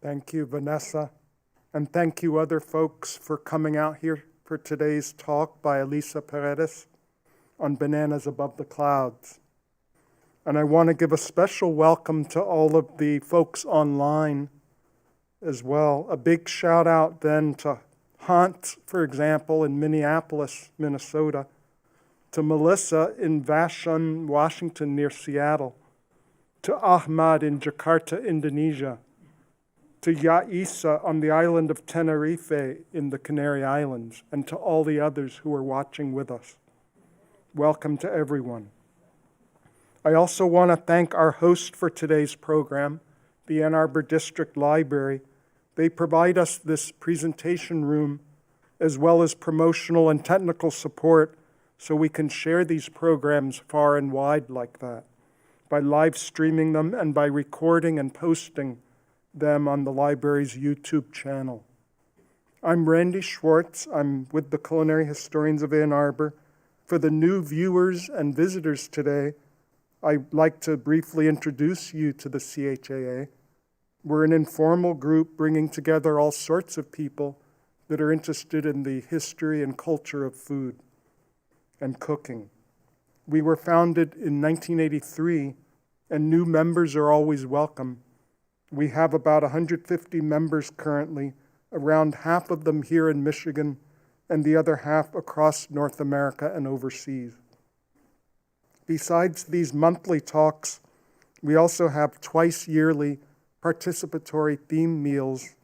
Thank you, Vanessa. And thank you, other folks, for coming out here for today's talk by Alyssa Paredes on Bananas Above the Clouds. And I want to give a special welcome to all of the folks online as well. A big shout out then to Hunt, for example, in Minneapolis, Minnesota, to Melissa in Vashon, Washington, near Seattle, to Ahmad in Jakarta, Indonesia, to Yaisa on the island of Tenerife in the Canary Islands, and to all the others who are watching with us. Welcome to everyone. I also want to thank our host for today's program, the Ann Arbor District Library. They provide us this presentation room as well as promotional and technical support so we can share these programs far and wide like that, by live streaming them and by recording and posting them on the library's YouTube channel. I'm Randy Schwartz. I'm with the Culinary Historians of Ann Arbor. For the new viewers and visitors today, I'd like to briefly introduce you to the CHAA. We're an informal group bringing together all sorts of people that are interested in the history and culture of food and cooking. We were founded in 1983, and new members are always welcome. We have about 150 members currently, around half of them here in Michigan, and the other half across North America and overseas. Besides these monthly talks, we also have twice yearly participatory theme meals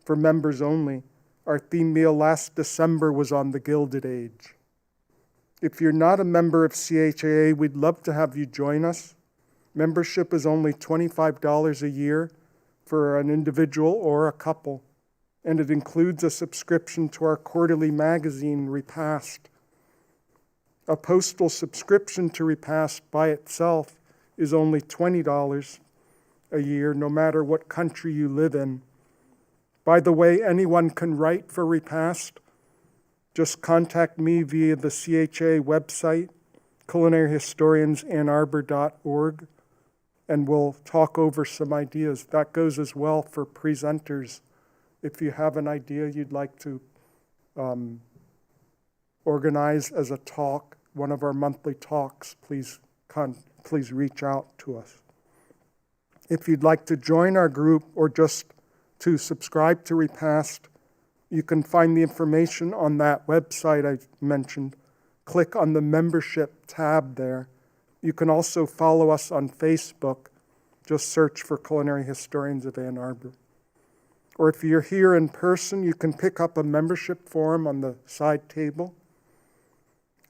for members only. Our theme meal last December was on the Gilded Age. If you're not a member of CHAA, we'd love to have you join us. Membership is only $25 a year for an individual or a couple, and it includes a subscription to our quarterly magazine, Repast. A postal subscription to Repast by itself is only $20 a year, no matter what country you live in. By the way, anyone can write for Repast. Just contact me via the CHA website, culinaryhistoriansannarbor.org, and we'll talk over some ideas. That goes as well for presenters. If you have an idea you'd like to organize as a talk, one of our monthly talks, please reach out to us. If you'd like to join our group or just to subscribe to Repast, you can find the information on that website I mentioned. Click on the membership tab there. You can also follow us on Facebook. Just search for Culinary Historians of Ann Arbor. Or if you're here in person, you can pick up a membership form on the side table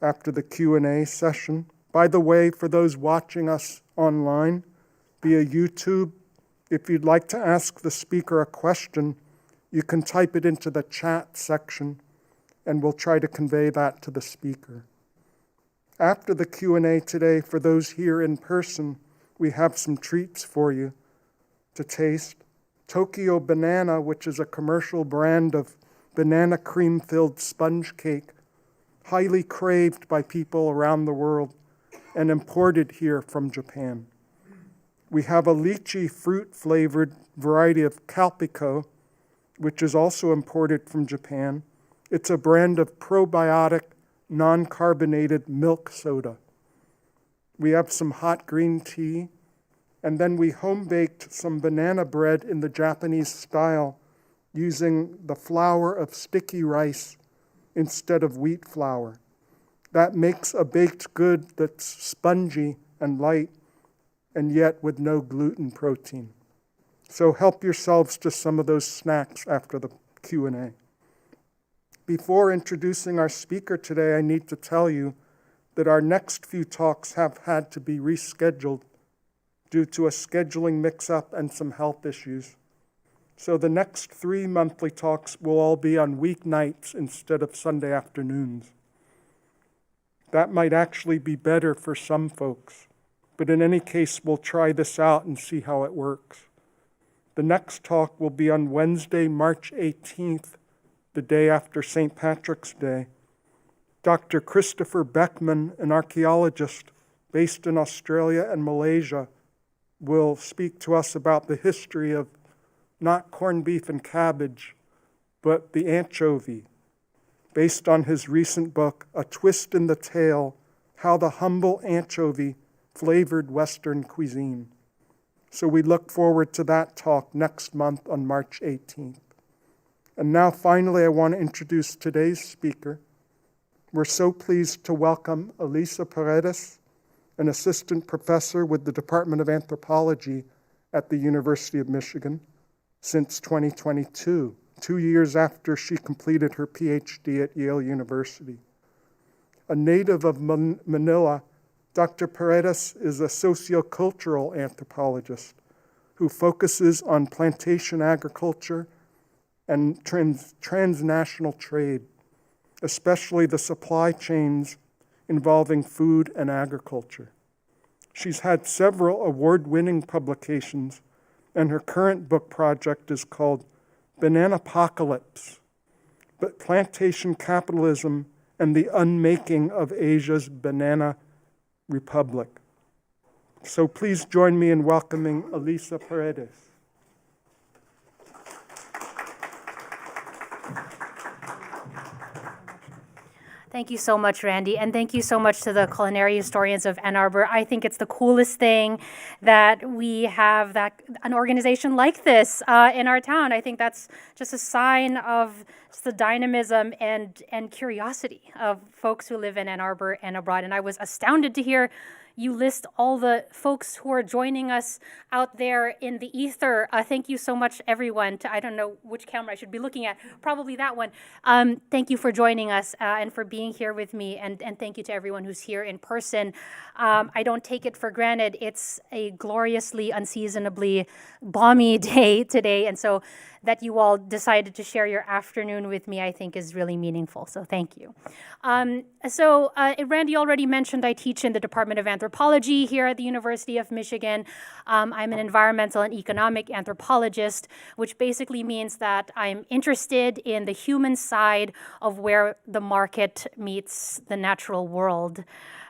after the Q&A session. By the way, for those watching us online via YouTube, if you'd like to ask the speaker a question, you can type it into the chat section, and we'll try to convey that to the speaker. After the Q&A today, for those here in person, we have some treats for you to taste. Tokyo Banana, which is a commercial brand of banana cream-filled sponge cake, highly craved by people around the world and imported here from Japan. We have a lychee fruit-flavored variety of Calpico, which is also imported from Japan. It's a brand of probiotic, non-carbonated milk soda. We have some hot green tea, and then we home-baked some banana bread in the Japanese style using the flour of sticky rice instead of wheat flour. That makes a baked good that's spongy and light, and yet with no gluten protein. So help yourselves to some of those snacks after the Q&A. Before introducing our speaker today, I need to tell you that our next few talks have had to be rescheduled due to a scheduling mix-up and some health issues. So the next 3 monthly talks will all be on weeknights instead of Sunday afternoons. That might actually be better for some folks, but in any case, we'll try this out and see how it works. The next talk will be on Wednesday, March 18th, the day after St. Patrick's Day. Dr. Christopher Beckman, an archaeologist based in Australia and Malaysia, will speak to us about the history of not corned beef and cabbage, but the anchovy, based on his recent book, A Twist in the Tale, How the Humble Anchovy Flavored Western Cuisine. So we look forward to that talk next month on March 18th. And now finally, I want to introduce today's speaker. We're so pleased to welcome Alyssa Paredes, an assistant professor with the Department of Anthropology at the University of Michigan since 2022, 2 years after she completed her PhD at Yale University. A native of Manila, Dr. Paredes is a sociocultural anthropologist who focuses on plantation agriculture and transnational trade, especially the supply chains involving food and agriculture. She's had several award-winning publications, and her current book project is called Bananapocalypse, but Plantation Capitalism and the Unmaking of Asia's Banana Republic. So please join me in welcoming Alyssa Paredes. Thank you so much, Randy, and thank you so much to the culinary historians of Ann Arbor. I think it's the coolest thing that we have an organization like this in our town. I think that's just a sign of just the dynamism and curiosity of folks who live in Ann Arbor and abroad. And I was astounded to hear you list all the folks who are joining us out there in the ether. Thank you so much, everyone. I don't know which camera I should be looking at, probably that one. Thank you for joining us and for being here with me, and thank you to everyone who's here in person. I don't take it for granted. It's a gloriously, unseasonably balmy day today, and so that you all decided to share your afternoon with me, I think is really meaningful, so thank you. Randy already mentioned I teach in the Department of Anthropology here at the University of Michigan. I'm an environmental and economic anthropologist, which basically means that I'm interested in the human side of where the market meets the natural world,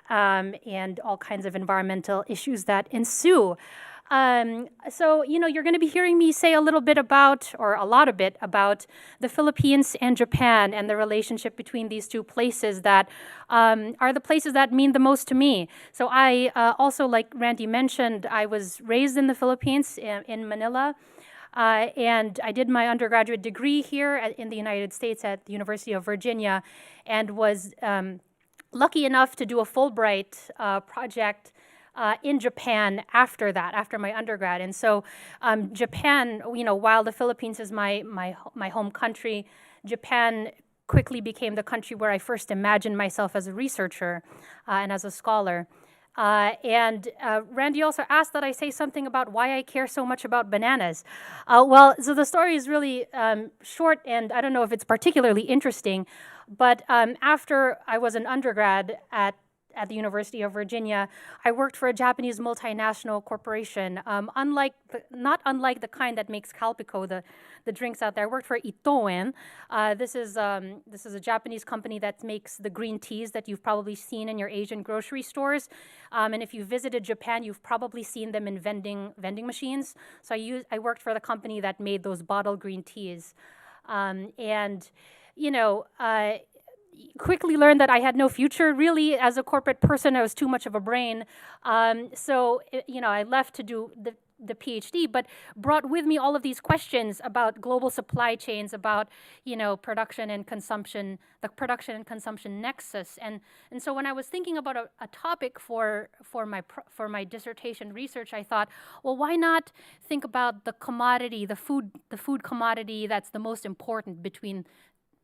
and all kinds of environmental issues that ensue. You're going to be hearing me say a lot a bit about the Philippines and Japan and the relationship between these two places that are the places that mean the most to me. So I also, like Randy mentioned, I was raised in the Philippines in Manila. And I did my undergraduate degree here in the United States at the University of Virginia, and was lucky enough to do a Fulbright project in Japan after my undergrad. And so Japan, while the Philippines is my home country, Japan quickly became the country where I first imagined myself as a researcher and as a scholar. Randy also asked that I say something about why I care so much about bananas. So the story is really short, and I don't know if it's particularly interesting, but after I was an undergrad at the University of Virginia, I worked for a Japanese multinational corporation, not unlike the kind that makes Calpico, the drinks out there. I worked for Itoen. This is a Japanese company that makes the green teas that you've probably seen in your Asian grocery stores. And if you visited Japan, you've probably seen them in vending machines. So I worked for the company that made those bottled green teas. Quickly learned that I had no future really as a corporate person. I was too much of a brain. I left to do the PhD, but brought with me all of these questions about global supply chains, about production and consumption, the production and consumption nexus. And so when I was thinking about a topic for my dissertation research, I thought, well, why not think about the commodity, the food commodity that's the most important between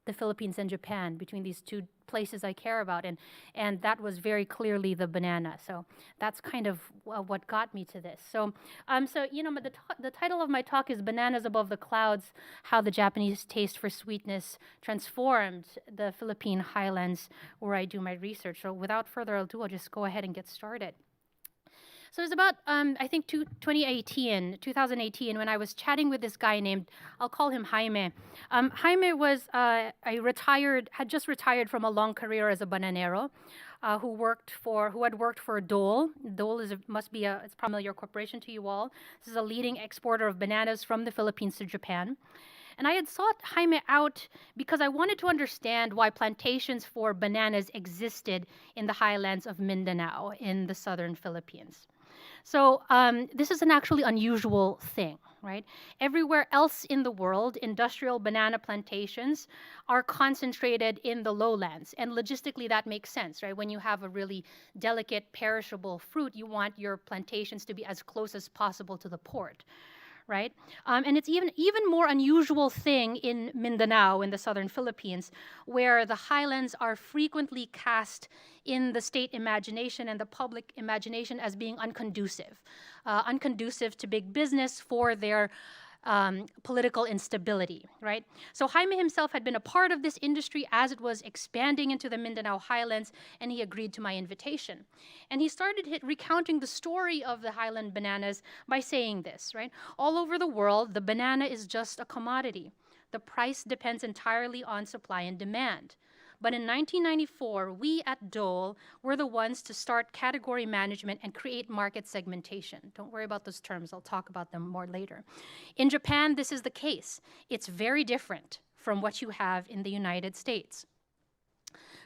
the Philippines and Japan, between these two places I care about, and that was very clearly the banana. So that's kind of what got me to this. The title of my talk is "Bananas Above the Clouds: How the Japanese Taste for Sweetness Transformed the Philippine Highlands," where I do my research. So without further ado, I'll just go ahead and get started. So it was about, I think, 2018, when I was chatting with this guy named, I'll call him Jaime. Jaime was had just retired from a long career as a bananero. who had worked for Dole. Dole must be it's probably a familiar corporation to you all. This is a leading exporter of bananas from the Philippines to Japan. And I had sought Jaime out because I wanted to understand why plantations for bananas existed in the highlands of Mindanao in the southern Philippines. So this is an actually unusual thing, right? Everywhere else in the world, industrial banana plantations are concentrated in the lowlands. And logistically, that makes sense, right? When you have a really delicate, perishable fruit, you want your plantations to be as close as possible to the port, right? And it's even more unusual thing in Mindanao, in the southern Philippines, where the highlands are frequently cast in the state imagination and the public imagination as being unconducive to big business for their political instability, right? So Jaime himself had been a part of this industry as it was expanding into the Mindanao highlands, and he agreed to my invitation. And he started recounting the story of the highland bananas by saying this, right? All over the world, the banana is just a commodity. The price depends entirely on supply and demand. But in 1994, we at Dole were the ones to start category management and create market segmentation. Don't worry about those terms. I'll talk about them more later. In Japan, this is the case. It's very different from what you have in the United States.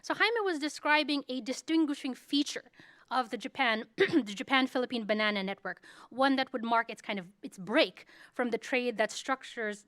So Jaime was describing a distinguishing feature of the Japan-Philippine banana network, one that would mark its break from the trade structures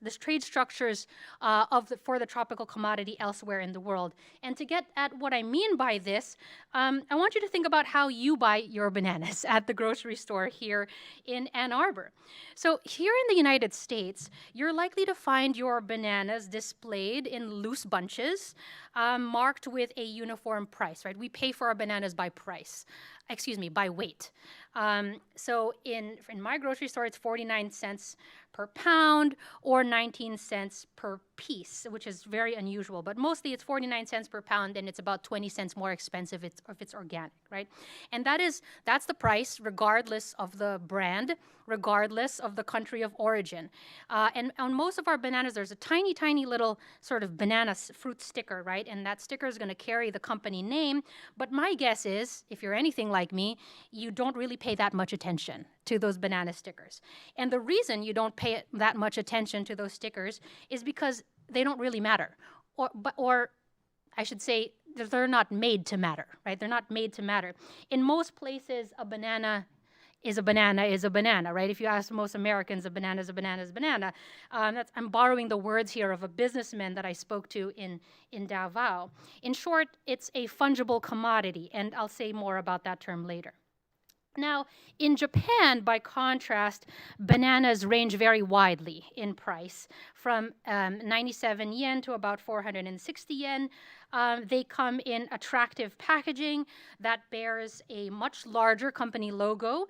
for the tropical commodity elsewhere in the world. And to get at what I mean by this, I want you to think about how you buy your bananas at the grocery store here in Ann Arbor. So here in the United States, you're likely to find your bananas displayed in loose bunches, marked with a uniform price, right? We pay for our bananas by by weight. So in my grocery store, it's 49 cents per pound or 19 cents per piece, which is very unusual. But mostly it's 49 cents per pound, and it's about 20 cents more expensive if it's organic, right? And that's the price regardless of the brand, regardless of the country of origin. And on most of our bananas, there's a tiny, tiny little sort of banana fruit sticker, right? And that sticker is going to carry the company name. But my guess is, if you're anything like me, you don't really pay that much attention to those banana stickers. And the reason you don't pay that much attention to those stickers is because they don't really matter. Or I should say, they're not made to matter, right? They're not made to matter. In most places, a banana is a banana, right? If you ask most Americans, a banana is a banana is a banana. I'm borrowing the words here of a businessman that I spoke to in Davao. In short, it's a fungible commodity, and I'll say more about that term later. Now, in Japan, by contrast, bananas range very widely in price, from 97 yen to about 460 yen. They come in attractive packaging that bears a much larger company logo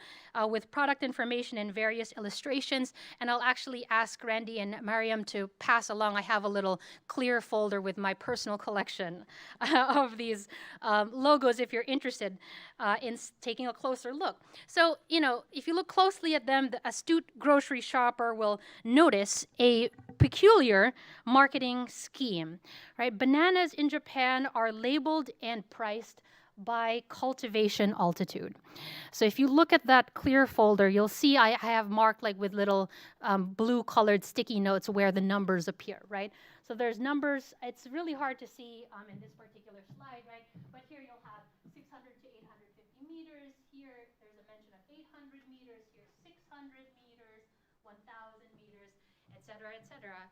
with product information and various illustrations. And I'll actually ask Randy and Mariam to pass along. I have a little clear folder with my personal collection of these logos if you're interested in taking a closer look. So, if you look closely at them, the astute grocery shopper will notice a peculiar marketing scheme, right? Bananas in Japan are labeled and priced by cultivation altitude. So if you look at that clear folder, you'll see I have marked with little blue-colored sticky notes where the numbers appear, right? So there's numbers. It's really hard to see in this particular slide, right? But here you'll have 600 to 850 meters. Here there's a mention of 800 meters. Here 600 meters, 1,000 meters, et cetera, et cetera.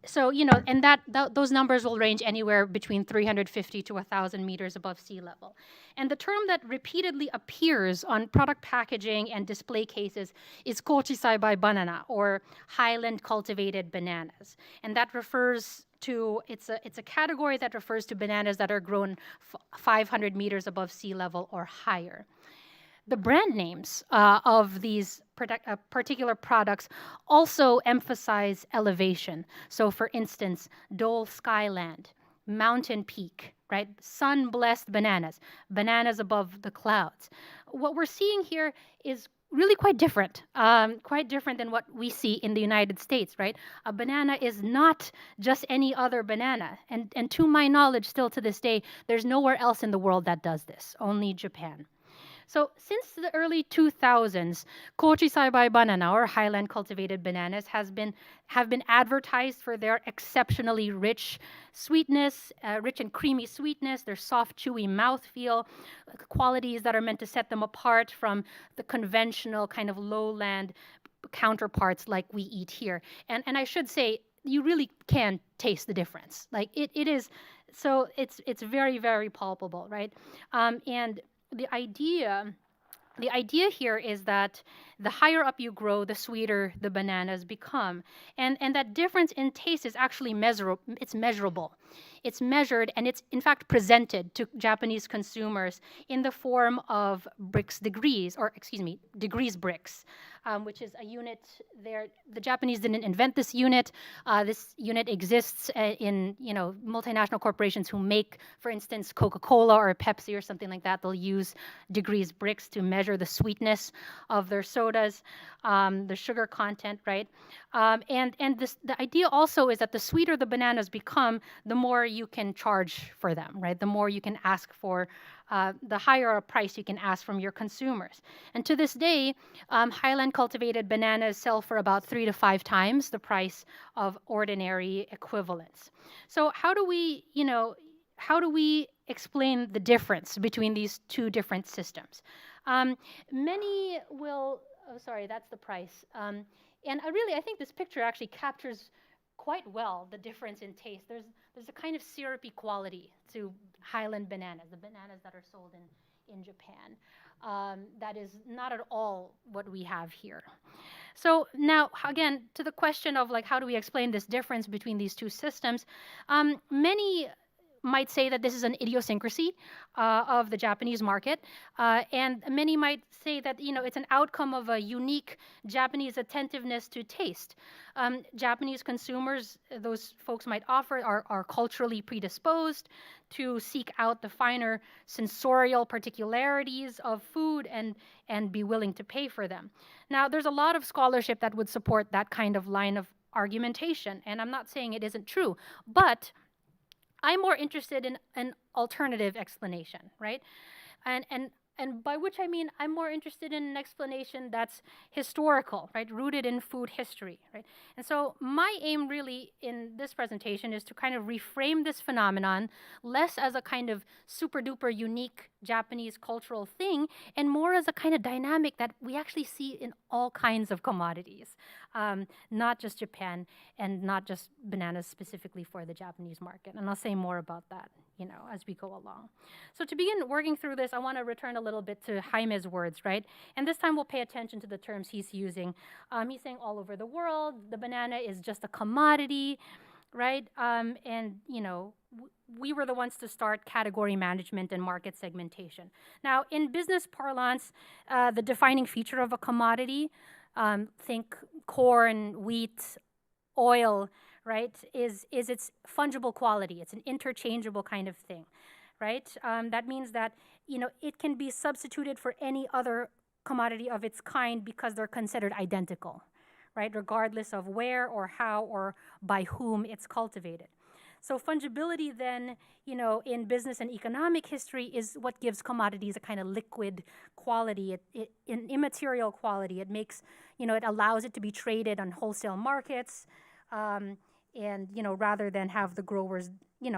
So, and those numbers will range anywhere between 350 to 1,000 meters above sea level. And the term that repeatedly appears on product packaging and display cases is kochisaibai banana, or highland cultivated bananas. And that refers to, it's a category that refers to bananas that are grown 500 meters above sea level or higher. The brand names of these particular products also emphasize elevation. So, for instance, Dole Skyland, Mountain Peak, right? Sun-blessed bananas, bananas above the clouds. What we're seeing here is really quite different than what we see in the United States, right? A banana is not just any other banana. And to my knowledge, still to this day, there's nowhere else in the world that does this, only Japan. So since the early 2000s, Kochi Saibai banana or highland cultivated bananas have been advertised for their exceptionally rich sweetness, rich and creamy sweetness, their soft, chewy mouthfeel, qualities that are meant to set them apart from the conventional kind of lowland counterparts like we eat here. And I should say, you really can taste the difference. Like it is, so it's very, very palpable, right? And the idea the idea here is that the higher up you grow, the sweeter the bananas become. And that difference in taste is actually measurable. It's measured and it's in fact presented to Japanese consumers in the form of bricks degrees, or excuse me, degrees bricks, which is a unit there. The Japanese didn't invent this unit. This unit exists in multinational corporations who make, for instance, Coca-Cola or Pepsi or something like that. They'll use degrees bricks to measure the sweetness of their sodas, the sugar content, right? The idea also is that the sweeter the bananas become, the more you can charge for them, right? The more you can ask for, the higher a price you can ask from your consumers. And to this day, highland cultivated bananas sell for about 3 to 5 times the price of ordinary equivalents. So how do we explain the difference between these two different systems? Many will, oh, sorry, that's the price. And I think this picture actually captures quite well the difference in taste. There's a kind of syrupy quality to highland bananas, the bananas that are sold in Japan. That is not at all what we have here. So now, again, to the question of like, how do we explain this difference between these two systems? Many might say that this is an idiosyncrasy of the Japanese market, and many might say that it's an outcome of a unique Japanese attentiveness to taste. Japanese consumers, those folks might offer, are culturally predisposed to seek out the finer sensorial particularities of food and be willing to pay for them. Now, there's a lot of scholarship that would support that kind of line of argumentation, and I'm not saying it isn't true, but I'm more interested in an alternative explanation, right? And by which I mean I'm more interested in an explanation that's historical, right? Rooted in food history, right? And so my aim really in this presentation is to kind of reframe this phenomenon less as a kind of super duper unique Japanese cultural thing and more as a kind of dynamic that we actually see in all kinds of commodities, not just Japan and not just bananas specifically for the Japanese market. And I'll say more about that, as we go along. So to begin working through this, I want to return a little bit to Jaime's words, right? And this time we'll pay attention to the terms he's using. He's saying all over the world, the banana is just a commodity, right? We were the ones to start category management and market segmentation. Now, in business parlance, the defining feature of a commodity, think corn, wheat, oil, right, is its fungible quality. It's an interchangeable kind of thing, right? That means that, it can be substituted for any other commodity of its kind because they're considered identical, right, regardless of where or how or by whom it's cultivated. So fungibility then, in business and economic history is what gives commodities a kind of liquid quality, an immaterial quality. It makes, it allows it to be traded on wholesale markets, and rather than have the growers, it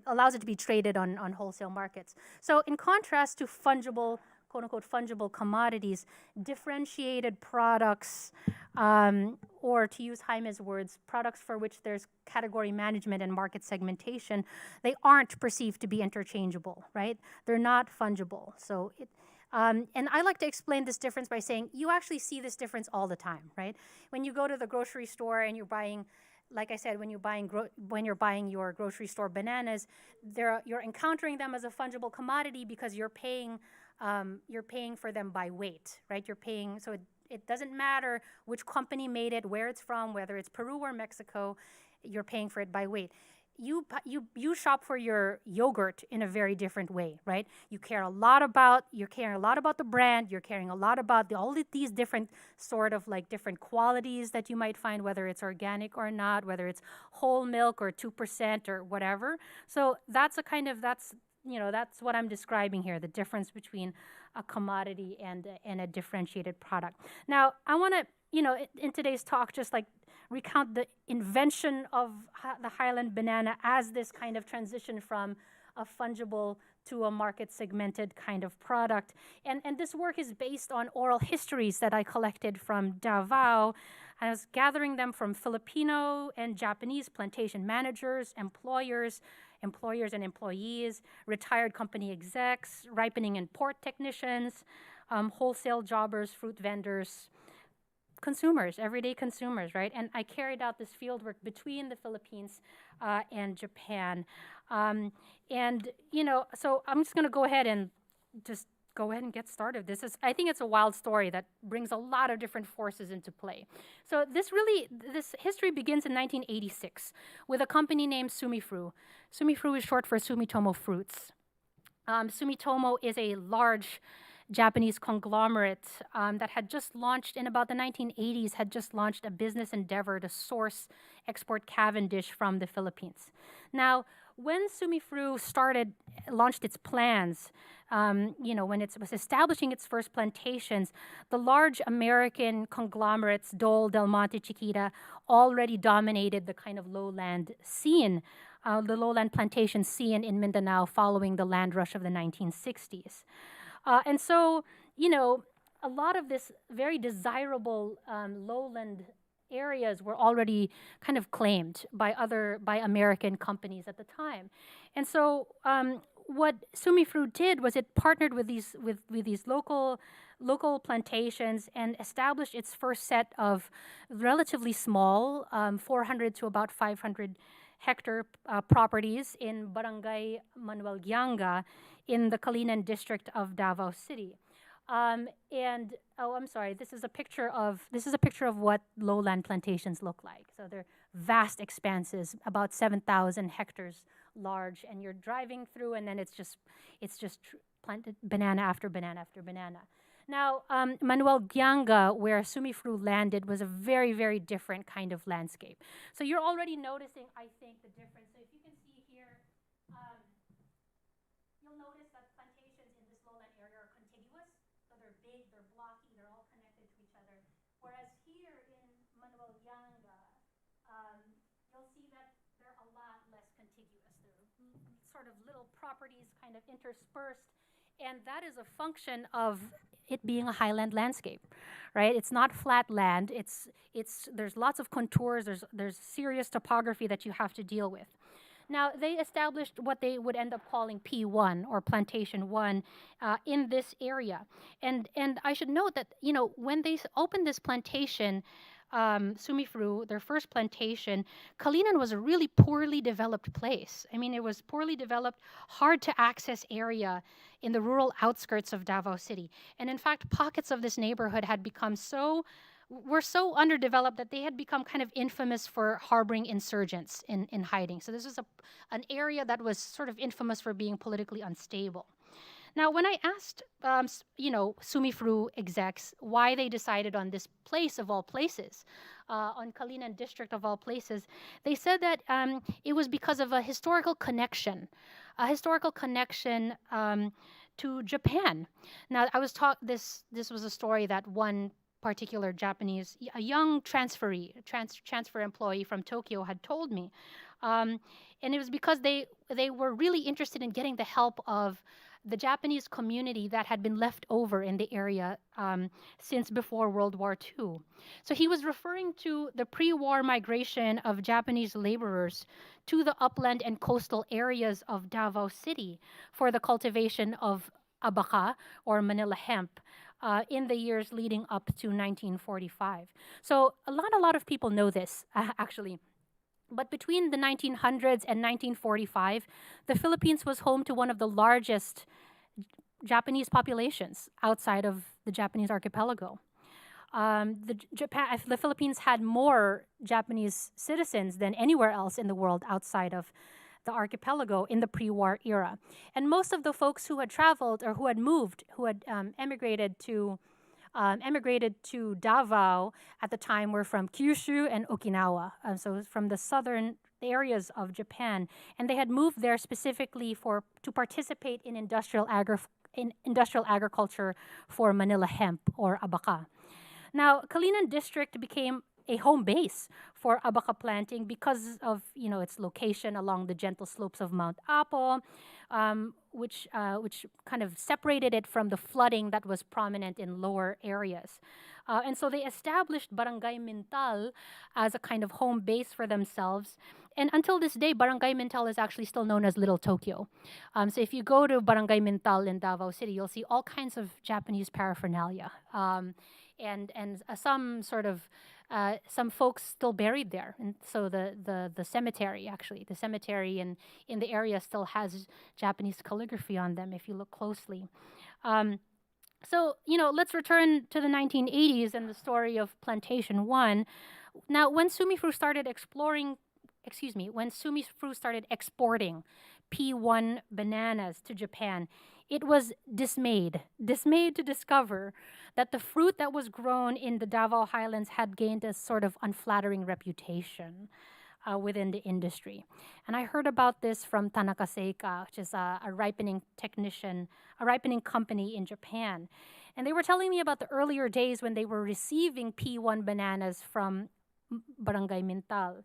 allows it to be traded on wholesale markets. So in contrast to fungible, quote unquote, fungible commodities, differentiated products, or to use Jaime's words, products for which there's category management and market segmentation, they aren't perceived to be interchangeable, right? They're not fungible. So and I like to explain this difference by saying you actually see this difference all the time, right? When you go to the grocery store and you're buying, like I said, when you're buying your grocery store bananas, you're encountering them as a fungible commodity because you're paying for them by weight, right? You're paying, so it doesn't matter which company made it, where it's from, whether it's Peru or Mexico, you're paying for it by weight. you shop for your yogurt in a very different way, right? You're caring a lot about the brand. You're caring a lot about all of these different sort of like different qualities that you might find, whether it's organic or not, whether it's whole milk or 2% or whatever. So that's that's what I'm describing here, the difference between a commodity and a differentiated product. Now, I want to, in today's talk, just like recount the invention of the highland banana as this kind of transition from a fungible to a market segmented kind of product. And this work is based on oral histories that I collected from Davao. I was gathering them from Filipino and Japanese plantation managers, employers and employees, retired company execs, ripening and port technicians, wholesale jobbers, fruit vendors, consumers, everyday consumers, right? And I carried out this fieldwork between the Philippines and Japan. So I'm just going to go ahead and get started. I think it's a wild story that brings a lot of different forces into play. So this history begins in 1986 with a company named Sumifru. Sumifru is short for Sumitomo Fruits. Sumitomo is a large Japanese conglomerate that had just launched in about the 1980s, had just launched a business endeavor to source export Cavendish from the Philippines. Now, when Sumifru launched its plans, when it was establishing its first plantations, the large American conglomerates, Dole, Del Monte, Chiquita, already dominated the kind of lowland scene, the lowland plantation scene in Mindanao following the land rush of the 1960s. And so, a lot of this very desirable lowland areas were already kind of claimed by American companies at the time. And so what Sumifru did was it partnered with these local plantations and established its first set of relatively small, 400 to about 500 hectare properties in Barangay Manuel Gianga in the Culinary district of Davao City. I'm sorry. This is a picture of what lowland plantations look like. So they're vast expanses, about 7,000 hectares large, and you're driving through, and then it's just planted banana after banana after banana. Now, Manuel Gianga, where Sumifru landed, was a very, very different kind of landscape. So you're already noticing, I think, the difference. So if you can see here, you'll notice that plantations in this lowland area are contiguous. So they're big, they're blocky, they're all connected to each other. Whereas here in Manuel Gianga, you'll see that they're a lot less contiguous. They're sort of little properties kind of interspersed. And that is a function of it being a highland landscape, right? It's not flat land. There's lots of contours. There's serious topography that you have to deal with. Now, they established what they would end up calling P1 or Plantation 1 in this area. And I should note that, when they opened this plantation, Sumifru, their first plantation, Kalinan was a really poorly developed place. I mean, it was poorly developed, hard to access area in the rural outskirts of Davao City. And in fact, pockets of this neighborhood were so underdeveloped that they had become kind of infamous for harboring insurgents in hiding. So this was an area that was sort of infamous for being politically unstable. Now, when I asked, Sumifru execs why they decided on this place of all places, on Kalinan district of all places, they said that it was because of a historical connection to Japan. Now, I was taught this was a story that one particular Japanese, a young transfer employee from Tokyo had told me. And it was because they were really interested in getting the help of the Japanese community that had been left over in the area since before World War II. So he was referring to the pre-war migration of Japanese laborers to the upland and coastal areas of Davao City for the cultivation of abaca, or Manila hemp, in the years leading up to 1945. So a lot of people know this, actually. But between the 1900s and 1945, the Philippines was home to one of the largest Japanese populations outside of the Japanese archipelago. The Philippines had more Japanese citizens than anywhere else in the world outside of the archipelago in the pre-war era. And most of the folks who had traveled or who had moved, who had emigrated to Davao at the time were from Kyushu and Okinawa, so from the southern areas of Japan, and they had moved there specifically to participate in industrial agriculture for Manila hemp or abaca. Now, Kalinan district became a home base for abaca planting because of its location along the gentle slopes of Mount Apo, which kind of separated it from the flooding that was prominent in lower areas. And so they established Barangay Mintal as a kind of home base for themselves. And until this day, Barangay Mintal is actually still known as Little Tokyo. So if you go to Barangay Mintal in Davao City, you'll see all kinds of Japanese paraphernalia. And some sort of some folks still buried there, and so the cemetery in the area still has Japanese calligraphy on them if you look closely. So let's return to the 1980s and the story of Plantation 1. Now, when Sumifru started exporting P1 bananas to Japan, it was dismayed to discover that the fruit that was grown in the Davao Highlands had gained a sort of unflattering reputation within the industry. And I heard about this from Tanaka Seika, which is a ripening company in Japan. And they were telling me about the earlier days when they were receiving P1 bananas from Barangay Mintal.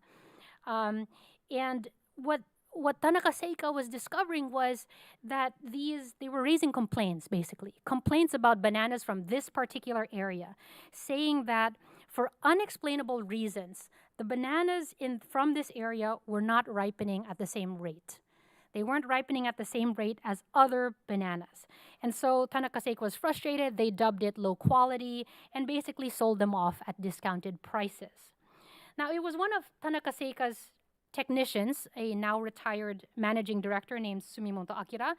And what Tanaka Seika was discovering was that they were raising complaints about bananas from this particular area, saying that for unexplainable reasons, the bananas from this area were not ripening at the same rate. They weren't ripening at the same rate as other bananas. And so Tanaka Seika was frustrated. They dubbed it low quality and basically sold them off at discounted prices. Now, it was one of Tanaka Seika's technicians, a now retired managing director named Sumimoto Akira,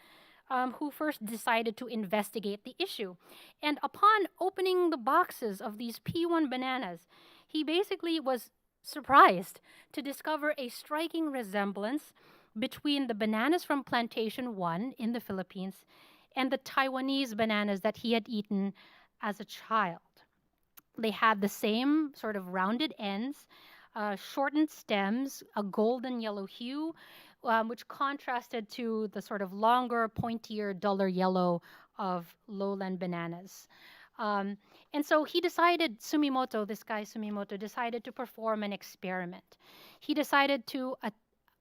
who first decided to investigate the issue. And upon opening the boxes of these P1 bananas, he basically was surprised to discover a striking resemblance between the bananas from Plantation 1 in the Philippines and the Taiwanese bananas that he had eaten as a child. They had the same sort of rounded ends, shortened stems, a golden yellow hue, which contrasted to the sort of longer, pointier, duller yellow of lowland bananas. And so this guy Sumimoto, decided to perform an experiment. He decided to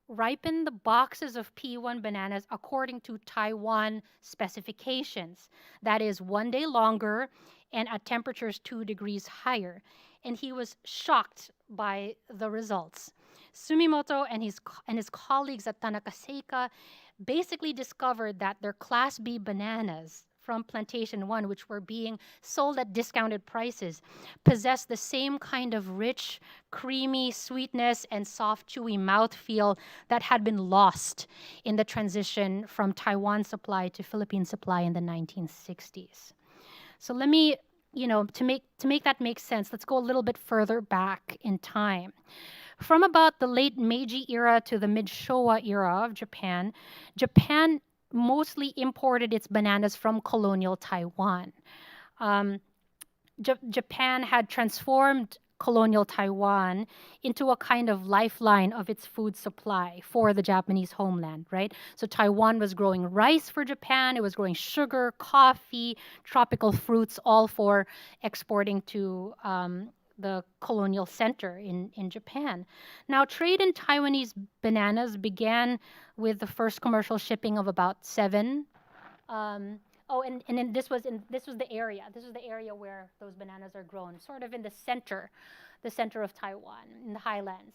ripen the boxes of P1 bananas according to Taiwan specifications. That is 1 day longer and at temperatures 2 degrees higher. And he was shocked by the results. Sumimoto and his colleagues at Tanaka Seika basically discovered that their Class B bananas from Plantation 1, which were being sold at discounted prices, possessed the same kind of rich, creamy sweetness and soft, chewy mouthfeel that had been lost in the transition from Taiwan supply to Philippine supply in the 1960s. So let me, to make that make sense, let's go a little bit further back in time. From about the late Meiji era to the mid-Showa era of Japan mostly imported its bananas from colonial Taiwan. Japan had transformed colonial Taiwan into a kind of lifeline of its food supply for the Japanese homeland, right? So Taiwan was growing rice for Japan, it was growing sugar, coffee, tropical fruits, all for exporting to the colonial center in Japan. Now, trade in Taiwanese bananas began with the first commercial shipping of about 7. And this was the area. This was the area where those bananas are grown, sort of in the center of Taiwan, in the highlands.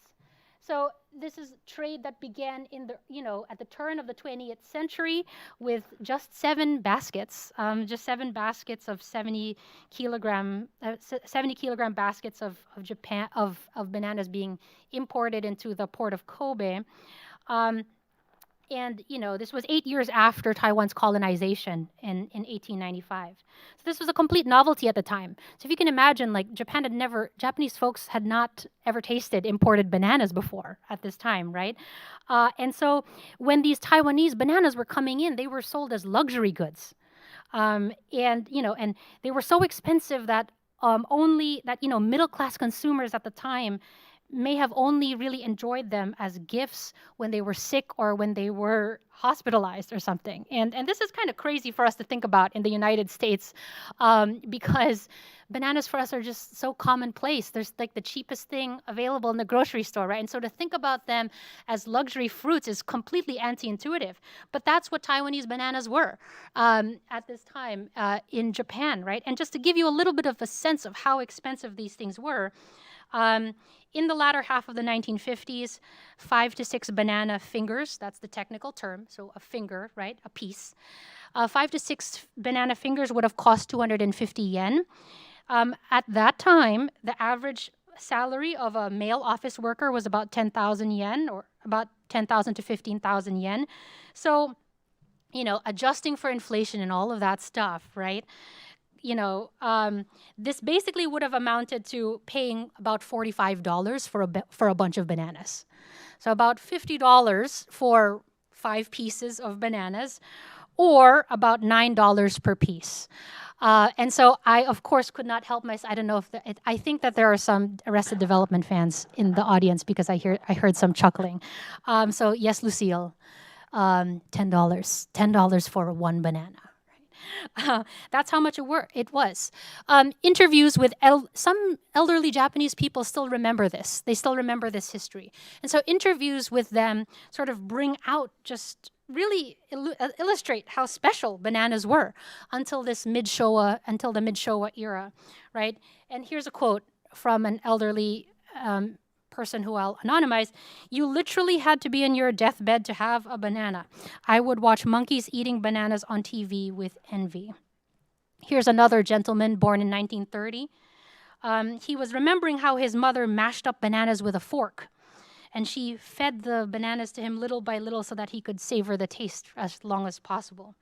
So this is trade that began at the turn of the 20th century with just 7 baskets, of 70 kilogram baskets of bananas being imported into the port of Kobe. And this was 8 years after Taiwan's colonization in 1895. So this was a complete novelty at the time. So if you can imagine, like Japanese folks had not ever tasted imported bananas before at this time, right? And so when these Taiwanese bananas were coming in, they were sold as luxury goods, and they were so expensive that only that middle class consumers at the time may have only really enjoyed them as gifts when they were sick or when they were hospitalized or something. And this is kind of crazy for us to think about in the United States, because bananas for us are just so commonplace. There's like the cheapest thing available in the grocery store, right? And so to think about them as luxury fruits is completely anti-intuitive. But that's what Taiwanese bananas were at this time in Japan, right? And just to give you a little bit of a sense of how expensive these things were, in the latter half of the 1950s, 5 to 6 banana fingers, that's the technical term, so a finger, right, a piece, 5 to 6 banana fingers would have cost 250 yen. At that time, the average salary of a male office worker was about 10,000 yen, or about 10,000 to 15,000 yen. So, adjusting for inflation and all of that stuff, right? This basically would have amounted to paying about $45 for a bunch of bananas. So about $50 for 5 pieces of bananas, or about $9 per piece. And so I, of course, could not help myself. I don't know if I think that there are some Arrested Development fans in the audience because I heard some chuckling. So yes, Lucille, $10 for 1 banana. That's how much it was. Interviews with some elderly Japanese people still remember this. They still remember this history. And so interviews with them sort of bring out, just really illustrate how special bananas were until the mid-Showa era, right? And here's a quote from an elderly person who I'll anonymize. "You literally had to be in your deathbed to have a banana. I would watch monkeys eating bananas on TV with envy." Here's another gentleman born in 1930. He was remembering how his mother mashed up bananas with a fork, and she fed the bananas to him little by little so that he could savor the taste as long as possible.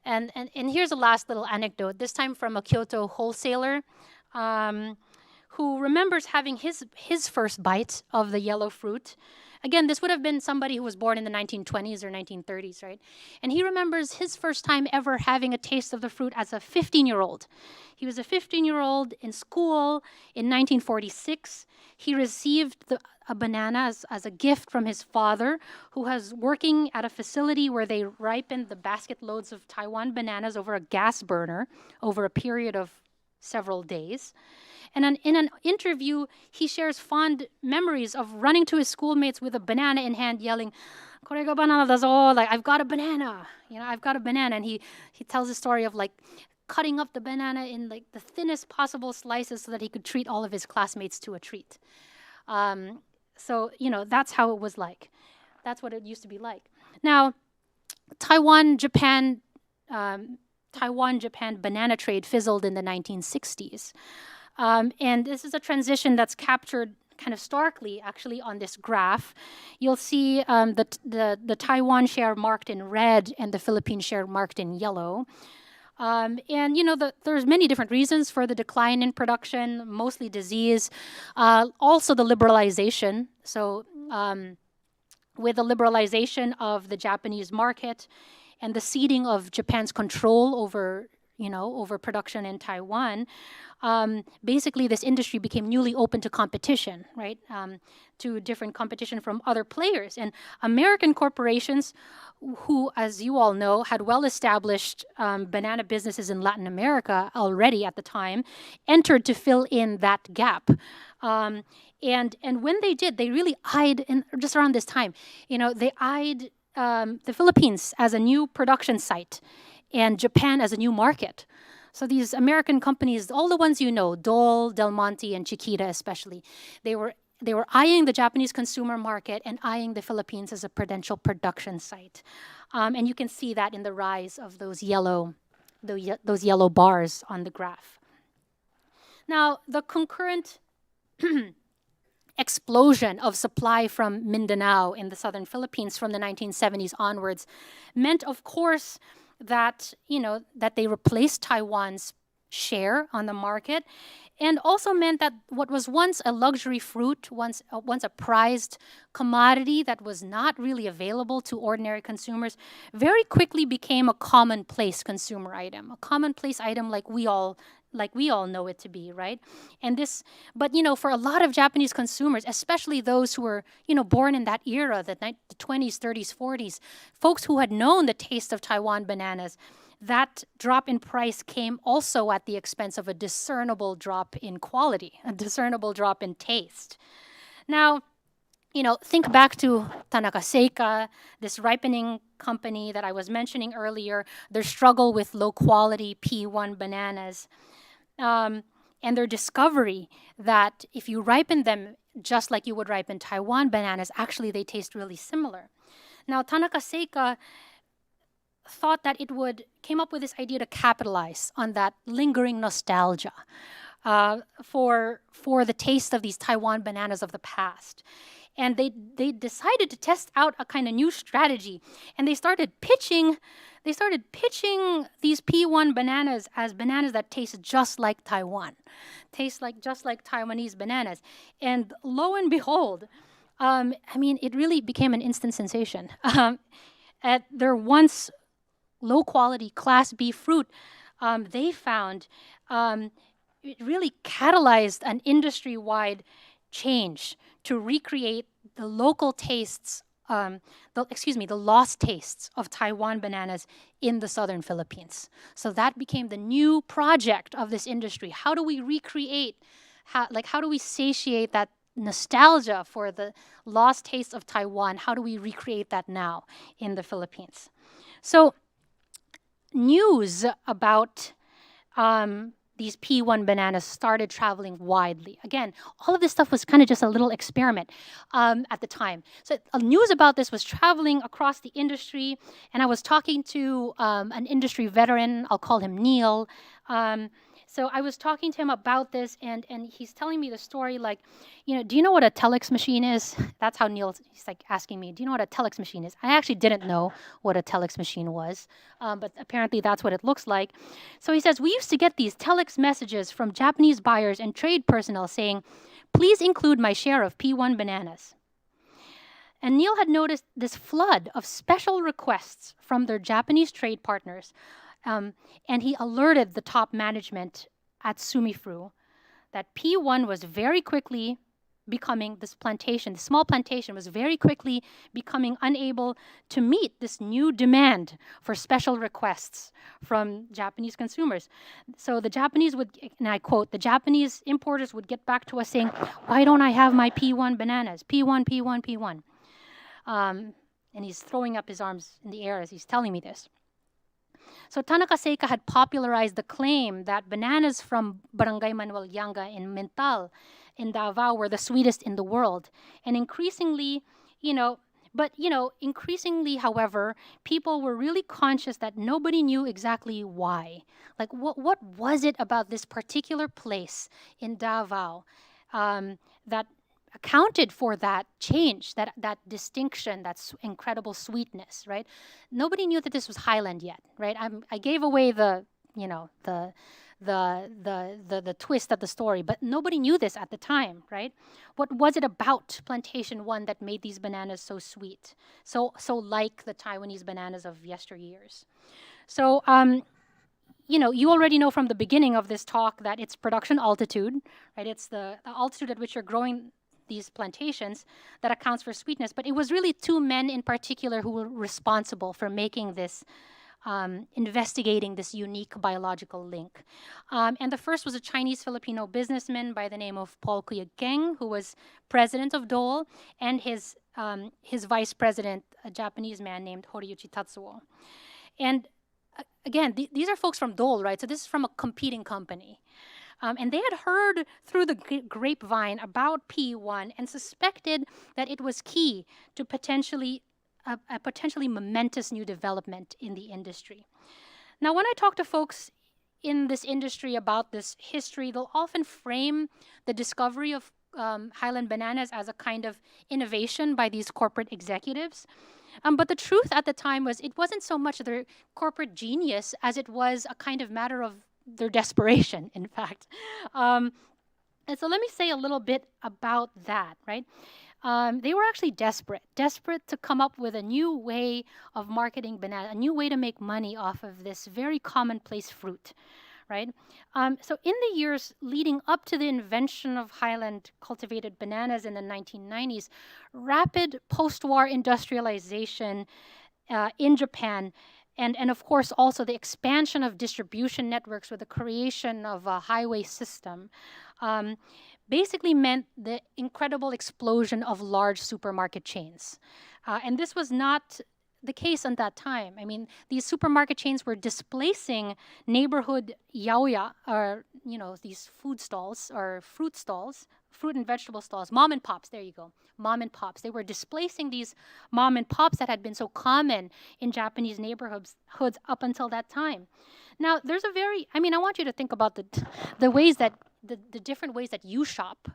And here's a last little anecdote, this time from a Kyoto wholesaler, who remembers having his first bite of the yellow fruit. Again, this would have been somebody who was born in the 1920s or 1930s, right? And he remembers his first time ever having a taste of the fruit as a 15-year-old. He was a 15-year-old in school in 1946. He received a banana as a gift from his father, who was working at a facility where they ripened the basket loads of Taiwan bananas over a gas burner over a period of several days. And in an interview, he shares fond memories of running to his schoolmates with a banana in hand, yelling, "Kore ga banana da zo," like, "I've got a banana, I've got a banana." And he tells a story of like cutting up the banana in like the thinnest possible slices so that he could treat all of his classmates to a treat. So that's how it was like. That's what it used to be like. Now, Taiwan-Japan banana trade fizzled in the 1960s. And this is a transition that's captured kind of starkly, actually, on this graph. You'll see the Taiwan share marked in red and the Philippine share marked in yellow. There's many different reasons for the decline in production, mostly disease, also the liberalization. So with the liberalization of the Japanese market and the ceding of Japan's control over production in Taiwan, basically this industry became newly open to competition, right? To different competition from other players. And American corporations, who, as you all know, had well-established banana businesses in Latin America already at the time, entered to fill in that gap. And when they did, they really eyed, just around this time, they eyed the Philippines as a new production site and Japan as a new market. So these American companies, all the ones Dole, Del Monte, and Chiquita especially, they were eyeing the Japanese consumer market and eyeing the Philippines as a potential production site. And you can see that in the rise of those yellow bars on the graph. Now, the concurrent explosion of supply from Mindanao in the southern Philippines from the 1970s onwards meant, of course, that, that they replaced Taiwan's share on the market, and also meant that what was once a luxury fruit, once a prized commodity that was not really available to ordinary consumers, very quickly became a commonplace consumer item, a commonplace item like we all know it to be, right? And this, but for a lot of Japanese consumers, especially those who were, born in that era, the 20s, 30s, 40s, folks who had known the taste of Taiwan bananas, that drop in price came also at the expense of a discernible drop in quality, a discernible drop in taste. Now, think back to Tanaka Seika, this ripening company that I was mentioning earlier, their struggle with low-quality P1 bananas, and their discovery that if you ripen them just like you would ripen Taiwan bananas, actually they taste really similar. Now, Tanaka Seika thought that came up with this idea to capitalize on that lingering nostalgia for the taste of these Taiwan bananas of the past. And they decided to test out a kind of new strategy, and they started pitching these P1 bananas as bananas that taste just like Taiwan, just like Taiwanese bananas. And lo and behold, it really became an instant sensation. At their once low-quality Class B fruit, they found it really catalyzed an industry-wide change to recreate the local tastes, the lost tastes of Taiwan bananas in the southern Philippines. So that became the new project of this industry. How do we recreate, how do we satiate that nostalgia for the lost tastes of Taiwan? How do we recreate that now in the Philippines? So news about these P1 bananas started traveling widely. Again, all of this stuff was kind of just a little experiment at the time. So news about this was traveling across the industry, and I was talking to an industry veteran. I'll call him Neil. So I was talking to him about this, and he's telling me the story like, do you know what a telex machine is? That's how he's like asking me, do you know what a telex machine is? I actually didn't know what a telex machine was, but apparently that's what it looks like. So he says, we used to get these telex messages from Japanese buyers and trade personnel saying, please include my share of P1 bananas. And Neil had noticed this flood of special requests from their Japanese trade partners, and he alerted the top management at Sumifru that P1 was very quickly becoming, this small plantation was very quickly becoming unable to meet this new demand for special requests from Japanese consumers. So the Japanese would, and I quote, the Japanese importers would get back to us saying, why don't I have my P1 bananas? P1, P1, P1. And he's throwing up his arms in the air as he's telling me this. So Tanaka Seika had popularized the claim that bananas from Barangay Manuel Yanga in Mental, in Davao, were the sweetest in the world. And increasingly, however, people were really conscious that nobody knew exactly why. Like, what was it about this particular place in Davao that accounted for that change, that distinction, that incredible sweetness, right? Nobody knew that this was highland yet, right? I gave away the twist of the story, but nobody knew this at the time, right? What was it about Plantation 1 that made these bananas so sweet, so like the Taiwanese bananas of yesteryears? So, you already know from the beginning of this talk that it's production altitude, right? It's the altitude at which you're growing these plantations that accounts for sweetness. But it was really two men in particular who were responsible for making this, investigating this unique biological link. And the first was a Chinese-Filipino businessman by the name of Paul Kuyagkeng, who was president of Dole, and his vice president, a Japanese man named Horiyuchi Tatsuo. And again, these are folks from Dole, right? So this is from a competing company. And they had heard through the grapevine about P1 and suspected that it was key to a potentially momentous new development in the industry. Now, when I talk to folks in this industry about this history, they'll often frame the discovery of highland bananas as a kind of innovation by these corporate executives. But the truth at the time was it wasn't so much their corporate genius as it was a kind of matter of their desperation, in fact. And so let me say a little bit about that, right? They were actually desperate to come up with a new way of marketing banana, a new way to make money off of this very commonplace fruit, right? So in the years leading up to the invention of highland cultivated bananas in the 1990s, rapid post-war industrialization in Japan, and of course also the expansion of distribution networks with the creation of a highway system, basically meant the incredible explosion of large supermarket chains. And this was not the case at that time. I mean, these supermarket chains were displacing neighborhood yaoya, or, these food stalls or fruit stalls, fruit and vegetable stalls, mom and pops, there you go, mom and pops. They were displacing these mom and pops that had been so common in Japanese neighborhoods up until that time. Now, I want you to think about the ways that, the different ways that you shop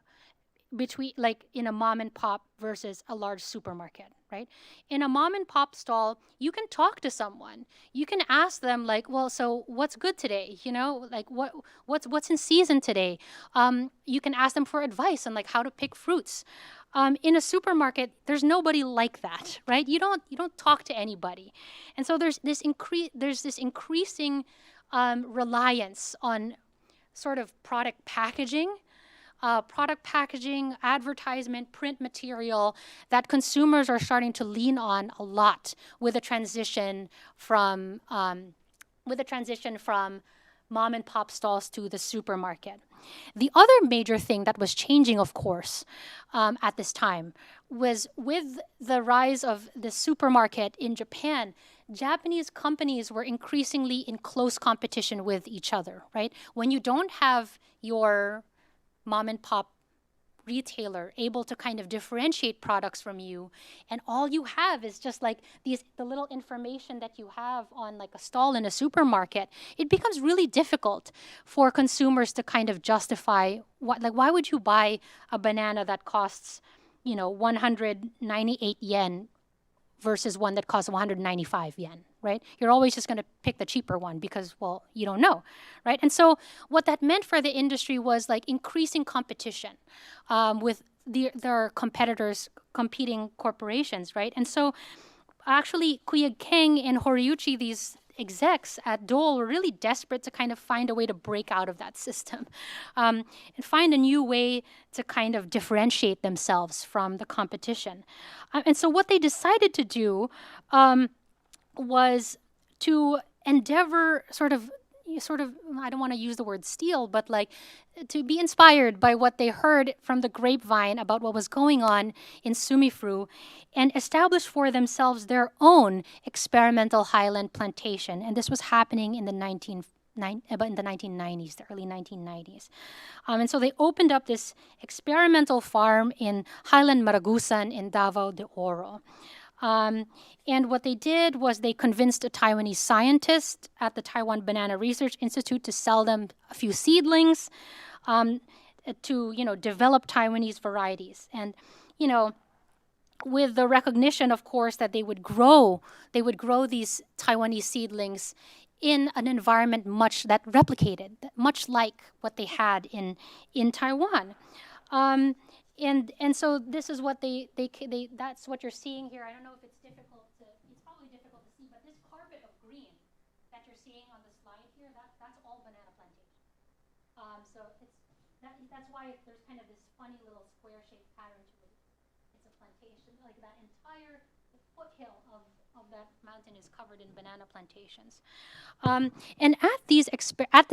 between, like, in a mom and pop versus a large supermarket, right? In a mom and pop stall, you can talk to someone. You can ask them, like, well, so what's good today? Like, what's in season today? You can ask them for advice on, like, how to pick fruits. In a supermarket, there's nobody like that, right? You don't talk to anybody, and so there's this increasing reliance on sort of product packaging, advertisement, print material that consumers are starting to lean on a lot with the transition from mom and pop stalls to the supermarket. The other major thing that was changing, of course, at this time was with the rise of the supermarket in Japan. Japanese companies were increasingly in close competition with each other, right? When you don't have your mom and pop retailer able to kind of differentiate products from you, and all you have is just like the little information that you have on, like, a stall in a supermarket, it becomes really difficult for consumers to kind of justify why would you buy a banana that costs 198 yen versus one that costs 195 yen, right? You're always just going to pick the cheaper one because, well, you don't know, right? And so what that meant for the industry was, like, increasing competition with their competitors, competing corporations, right? And so actually Kuya Keng and Horiuchi, these execs at Dole, were really desperate to kind of find a way to break out of that system, and find a new way to kind of differentiate themselves from the competition. And so what they decided to do was to endeavor sort of, I don't want to use the word steal, but, like, to be inspired by what they heard from the grapevine about what was going on in Sumifru, and establish for themselves their own experimental highland plantation. And this was happening in the 1990s, the early 1990s. And so they opened up this experimental farm in Highland Maragusan in Davao de Oro. And what they did was they convinced a Taiwanese scientist at the Taiwan Banana Research Institute to sell them a few seedlings to, develop Taiwanese varieties. And, with the recognition, of course, that they would grow these Taiwanese seedlings in an environment much like what they had in Taiwan. And so this is what they that's what you're seeing here. I don't know if it's probably difficult to see, but this carpet of green that you're seeing on the slide here, that's all banana plantation. So that's why there's kind of this funny little square-shaped pattern to it. It's a plantation, like that entire foothill of that mountain is covered in banana plantations. And at this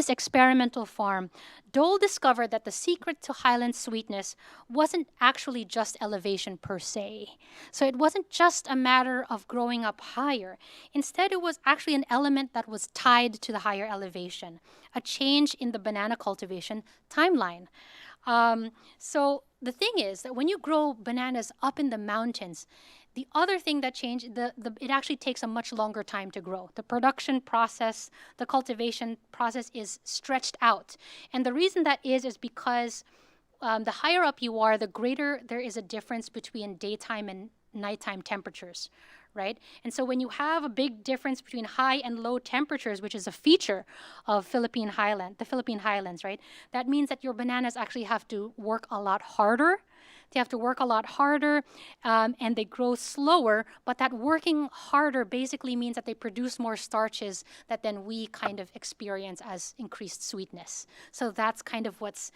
experimental farm, Dole discovered that the secret to highland sweetness wasn't actually just elevation per se. So it wasn't just a matter of growing up higher. Instead, it was actually an element that was tied to the higher elevation, a change in the banana cultivation timeline. So the thing is that when you grow bananas up in the mountains, the other thing that changed, it actually takes a much longer time to grow. The production process, the cultivation process is stretched out. And the reason that is because the higher up you are, the greater there is a difference between daytime and nighttime temperatures, right? And so when you have a big difference between high and low temperatures, which is a feature of the Philippine Highlands, right? That means that your bananas actually have to work a lot harder. They have to work a lot harder, and they grow slower. But that working harder basically means that they produce more starches that then we kind of experience as increased sweetness. So that's kind of what's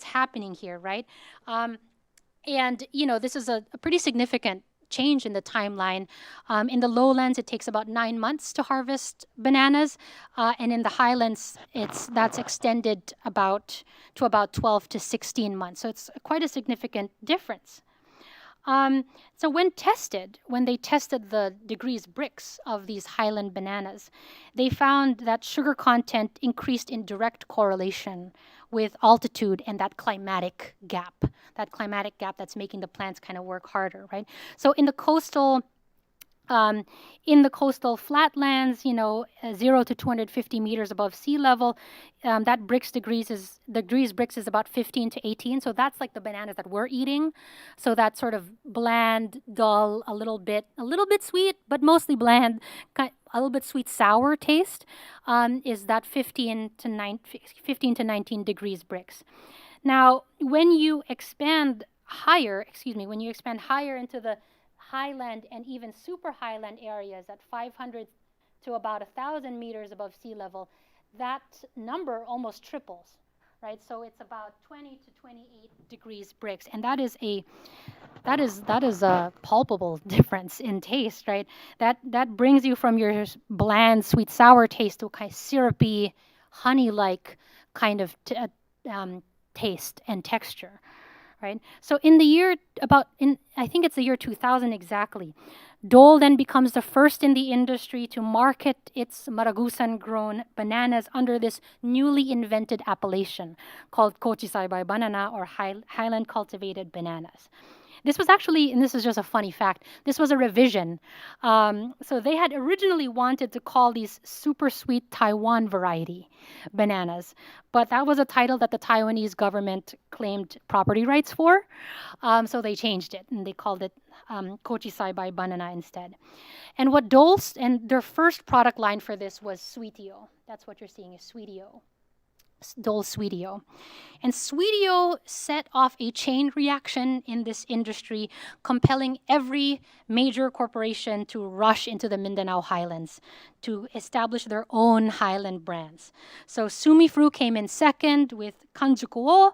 happening here, right? And this is a pretty significant change in the timeline. In the lowlands, it takes about 9 months to harvest bananas, and in the highlands, that's extended to about 12 to 16 months. So it's quite a significant difference. So when they tested the degrees Brix of these highland bananas, they found that sugar content increased in direct correlation with altitude and that climatic gap that's making the plants kind of work harder, right? So in the coastal flatlands, 0 to 250 meters above sea level, that degrees Brix is about 15 to 18. So that's like the bananas that we're eating. So that sort of bland, dull, a little bit sweet, but mostly bland, a little bit sweet sour taste, is that 15 to 19 degrees Brix. Now, when you expand higher into the highland and even super highland areas at 500 to about 1,000 meters above sea level, that number almost triples, right? So it's about 20 to 28 degrees Brix, and that is a palpable difference in taste, right? That brings you from your bland, sweet, sour taste to a kind of syrupy, honey-like kind of taste and texture. Right? So I think it's the year 2000 exactly, Dole then becomes the first in the industry to market its Maragusan-grown bananas under this newly invented appellation called Kochisai by banana, or highland cultivated bananas. This was actually, and this is just a funny fact, this was a revision. So they had originally wanted to call these super sweet Taiwan variety bananas, but that was a title that the Taiwanese government claimed property rights for. So they changed it and they called it Kochisai by banana instead. And their first product line for this was Sweetio. That's what you're seeing is Sweetio. Dole Sweetio. And Sweetio set off a chain reaction in this industry, compelling every major corporation to rush into the Mindanao Highlands to establish their own highland brands. So Sumifru came in second with Kanjukuo,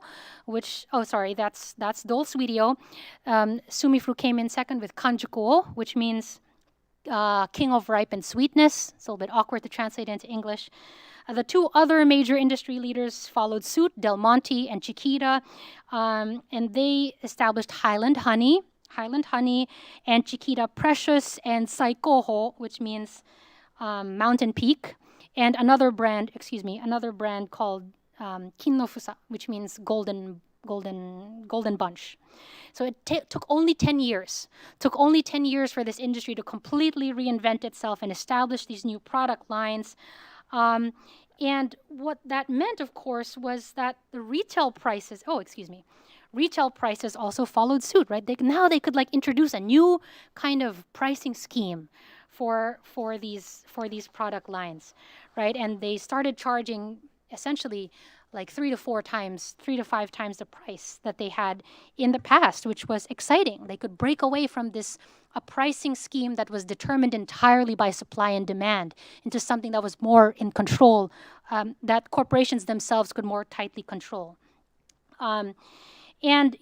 that's Dole Sweetio. Sumifru came in second with Kanjukuo, which means king of ripened sweetness. It's a little bit awkward to translate into English. The two other major industry leaders followed suit, Del Monte and Chiquita, and they established Highland Honey, and Chiquita Precious, and Saikoho, which means Mountain Peak, and another brand called Kinnofusa, which means golden bunch. So it took only 10 years. Took only 10 years for this industry to completely reinvent itself and establish these new product lines. And what that meant, of course, was that the retail prices also followed suit, right? They could like introduce a new kind of pricing scheme for these product lines, right? And they started charging essentially like 3 to 5 times the price that they had in the past, which was exciting. They could break away from a pricing scheme that was determined entirely by supply and demand into something that was more in control, that corporations themselves could more tightly control. And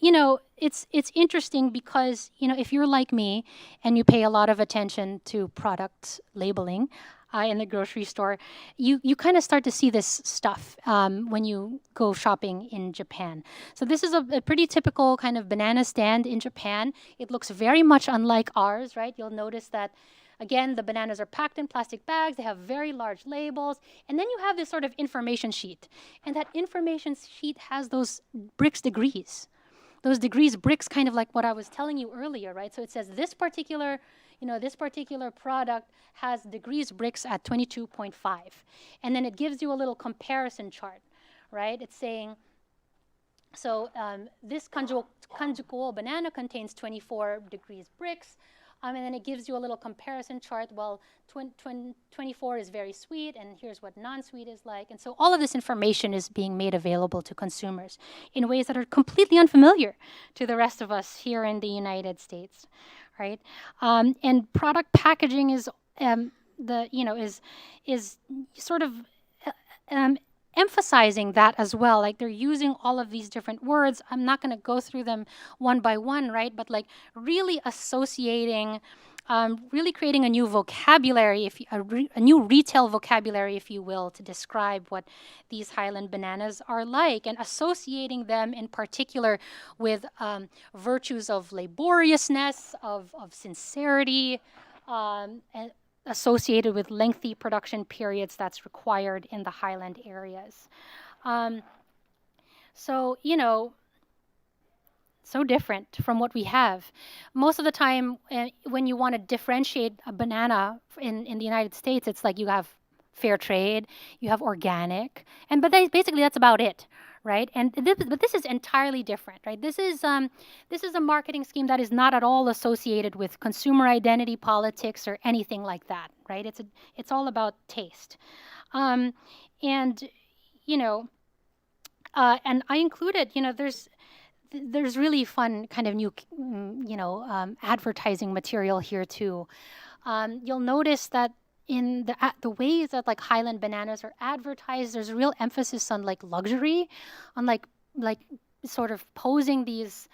it's interesting because if you're like me and you pay a lot of attention to product labeling in the grocery store, you kind of start to see this stuff when you go shopping in Japan. So this is a pretty typical kind of banana stand in Japan. It looks very much unlike ours, right? You'll notice that, again, the bananas are packed in plastic bags. They have very large labels. And then you have this sort of information sheet. And that information sheet has those Brix degrees. Those degrees Brix, kind of like what I was telling you earlier, right? So it says this particular product has degrees Brix at 22.5. And then it gives you a little comparison chart, right? It's saying So this Kanjukuo banana contains 24 degrees Brix. And then it gives you a little comparison chart. Well, 24 is very sweet, and here's what non-sweet is like. And so all of this information is being made available to consumers in ways that are completely unfamiliar to the rest of us here in the United States, right? And product packaging is is sort of um, emphasizing that as well. Like they're using all of these different words. I'm not going to go through them one by one, right? But like really associating, really creating a new vocabulary, a new retail vocabulary, if you will, to describe what these highland bananas are like, and associating them in particular with virtues of laboriousness, of sincerity, and associated with lengthy production periods that's required in the highland areas. So, so different from what we have. Most of the time, when you want to differentiate a banana in the United States, it's like you have fair trade, you have organic, but basically that's about it, right? But this is entirely different, right? This is a marketing scheme that is not at all associated with consumer identity politics or anything like that, right? It's all about taste, and you know, and I included, there's really fun kind of new, advertising material here too. You'll notice that in the ways that like highland bananas are advertised, there's a real emphasis on like luxury, on like sort of posing these,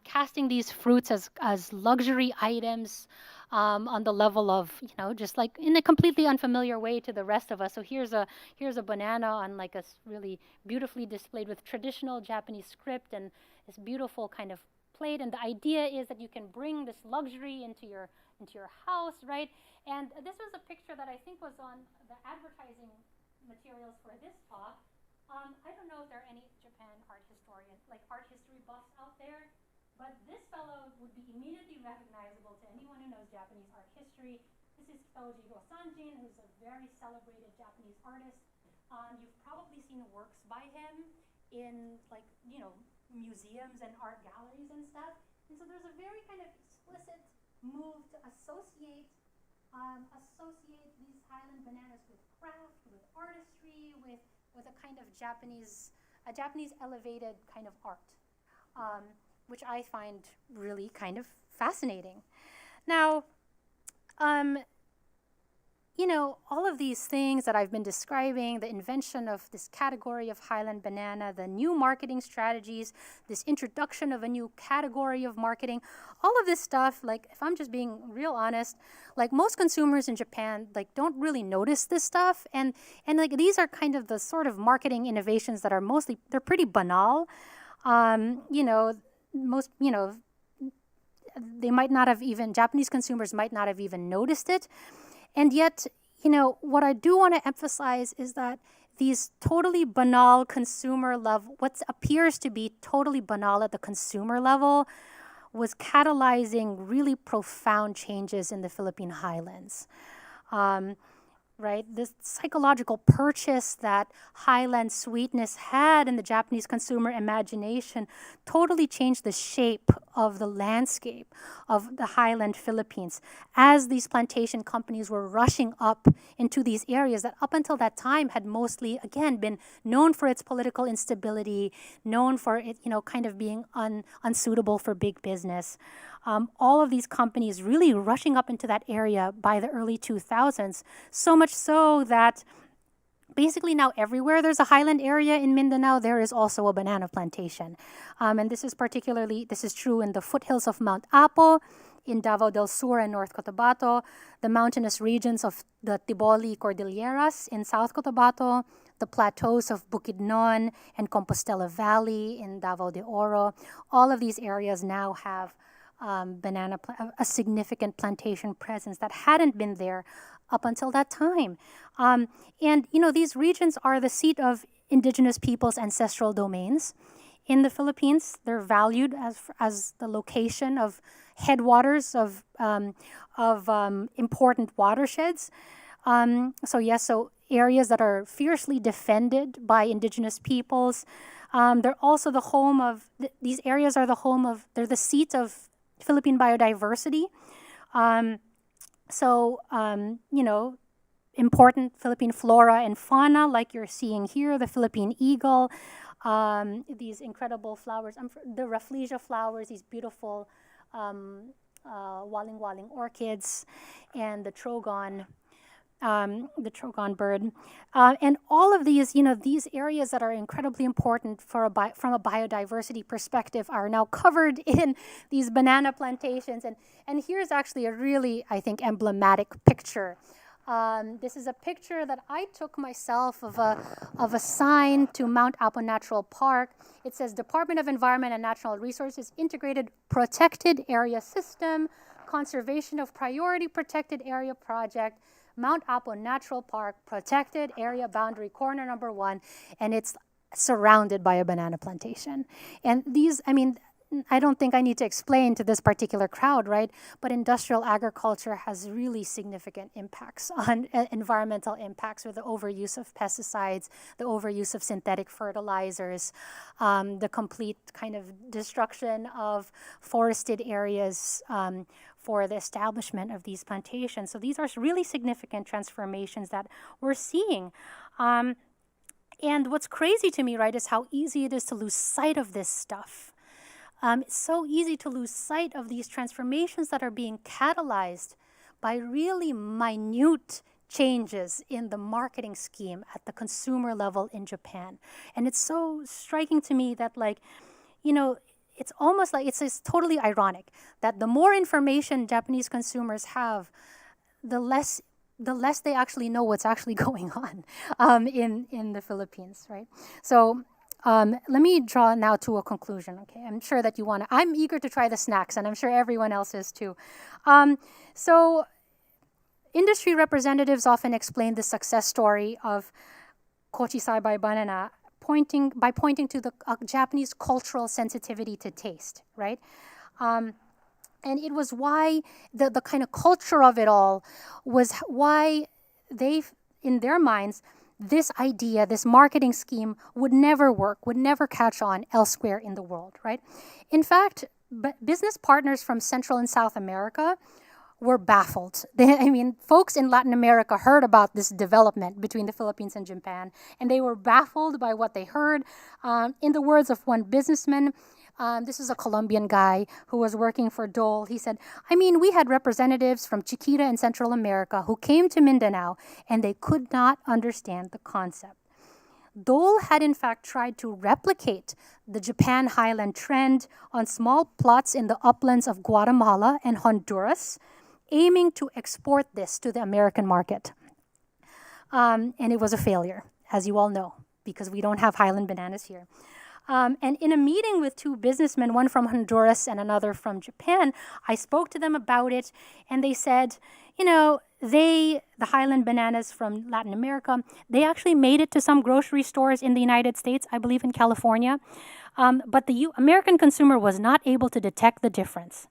casting these fruits as luxury items. On the level of, just like in a completely unfamiliar way to the rest of us. So here's a banana on like a really beautifully displayed with traditional Japanese script and this beautiful kind of plate. And the idea is that you can bring this luxury into your house, right? And this was a picture that I think was on the advertising materials for this talk. I don't know if there are any Japan art history buffs out there. But this fellow would be immediately recognizable to anyone who knows Japanese art history. This is Kojiro Sanjin, who's a very celebrated Japanese artist. You've probably seen works by him in museums and art galleries and stuff. And so there's a very kind of explicit move to associate these highland bananas with craft, with artistry, with a kind of Japanese elevated kind of art. Which I find really kind of fascinating. Now, all of these things that I've been describing, the invention of this category of highland banana, the new marketing strategies, this introduction of a new category of marketing, all of this stuff, like if I'm just being real honest, like most consumers in Japan, like don't really notice this stuff. And like these are kind of the sort of marketing innovations that are they're pretty banal. They might not have even, Japanese consumers might not have even noticed it. And yet, what I do want to emphasize is that these totally banal consumer level, what appears to be totally banal at the consumer level, was catalyzing really profound changes in the Philippine highlands. Right? This psychological purchase that highland sweetness had in the Japanese consumer imagination totally changed the shape of the landscape of the highland Philippines as these plantation companies were rushing up into these areas that up until that time had mostly, again, been known for its political instability, known for it, kind of being unsuitable for big business. All of these companies really rushing up into that area by the early 2000s, so much so that basically now everywhere there's a highland area in Mindanao, there is also a banana plantation. And this is true in the foothills of Mount Apo, in Davao del Sur and North Cotabato, the mountainous regions of the Tiboli Cordilleras in South Cotabato, the plateaus of Bukidnon and Compostela Valley in Davao de Oro. All of these areas now have a significant plantation presence that hadn't been there up until that time. And these regions are the seat of indigenous peoples' ancestral domains. In the Philippines, they're valued as the location of headwaters of important watersheds. So areas that are fiercely defended by indigenous peoples, They're also the home of, these areas are the home of, they're the seat of Philippine biodiversity. You know, important Philippine flora and fauna, like you're seeing here, the Philippine eagle, these incredible flowers, the rafflesia flowers, these beautiful waling-waling orchids, and the trogon bird. And all of these, you know, these areas that are incredibly important for from a biodiversity perspective are now covered in these banana plantations. And here's actually a really, I think, emblematic picture. This is a picture that I took myself of a sign to Mount Apo Natural Park. It says Department of Environment and Natural Resources Integrated Protected Area System, Conservation of Priority Protected Area Project, Mount Apo Natural Park, Protected Area Boundary Corner number 1, and it's surrounded by a banana plantation. And these, I mean, I don't think I need to explain to this particular crowd, right? But industrial agriculture has really significant impacts on environmental impacts with the overuse of pesticides, the overuse of synthetic fertilizers, the complete kind of destruction of forested areas for the establishment of these plantations. So these are really significant transformations that we're seeing. And what's crazy to me, right, is how easy it is to lose sight of this stuff. It's so easy to lose sight of these transformations that are being catalyzed by really minute changes in the marketing scheme at the consumer level in Japan. And it's so striking to me that, like, you know, it's almost like it's totally ironic that the more information Japanese consumers have, the less they actually know what's actually going on in the Philippines, right? So let me draw now to a conclusion, okay? I'm sure that I'm eager to try the snacks, and I'm sure everyone else is too. So industry representatives often explain the success story of Kochi Saibai banana by pointing to the Japanese cultural sensitivity to taste, right? And it was why the kind of culture of it all was why they, in their minds, this idea, this marketing scheme would never work, would never catch on elsewhere in the world, right? In fact, business partners from Central and South America were baffled. Folks in Latin America heard about this development between the Philippines and Japan, and they were baffled by what they heard. In the words of one businessman, this is a Colombian guy who was working for Dole. He said, we had representatives from Chiquita in Central America who came to Mindanao, and they could not understand the concept. Dole had in fact tried to replicate the Japan highland trend on small plots in the uplands of Guatemala and Honduras, aiming to export this to the American market. And it was a failure, as you all know, because we don't have highland bananas here. And in a meeting with two businessmen, one from Honduras and another from Japan, I spoke to them about it, and they said, the highland bananas from Latin America, they actually made it to some grocery stores in the United States, I believe in California, but the American consumer was not able to detect the difference.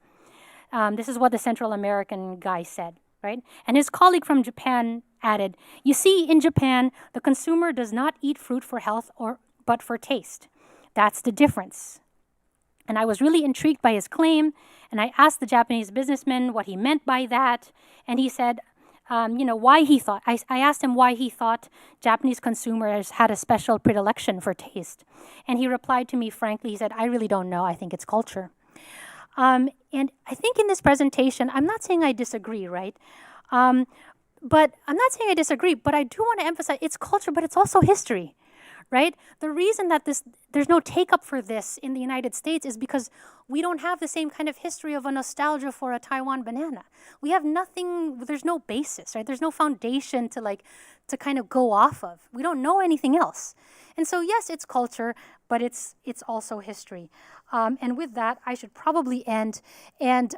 This is what the Central American guy said, right? And his colleague from Japan added, you see, in Japan, the consumer does not eat fruit for health but for taste. That's the difference. And I was really intrigued by his claim, and I asked the Japanese businessman what he meant by that, and he said, why he thought, I asked him why he thought Japanese consumers had a special predilection for taste. And he replied to me frankly, he said, I really don't know, I think it's culture. And I think in this presentation, I'm not saying I disagree, right? But I'm not saying I disagree, but I do want to emphasize it's culture, but it's also history. Right? The reason that there's no take-up for this in the United States is because we don't have the same kind of history of a nostalgia for a Taiwan banana. We have nothing, there's no basis, right? There's no foundation to kind of go off of. We don't know anything else. And so yes, it's culture, but it's also history. And with that, I should probably end. And,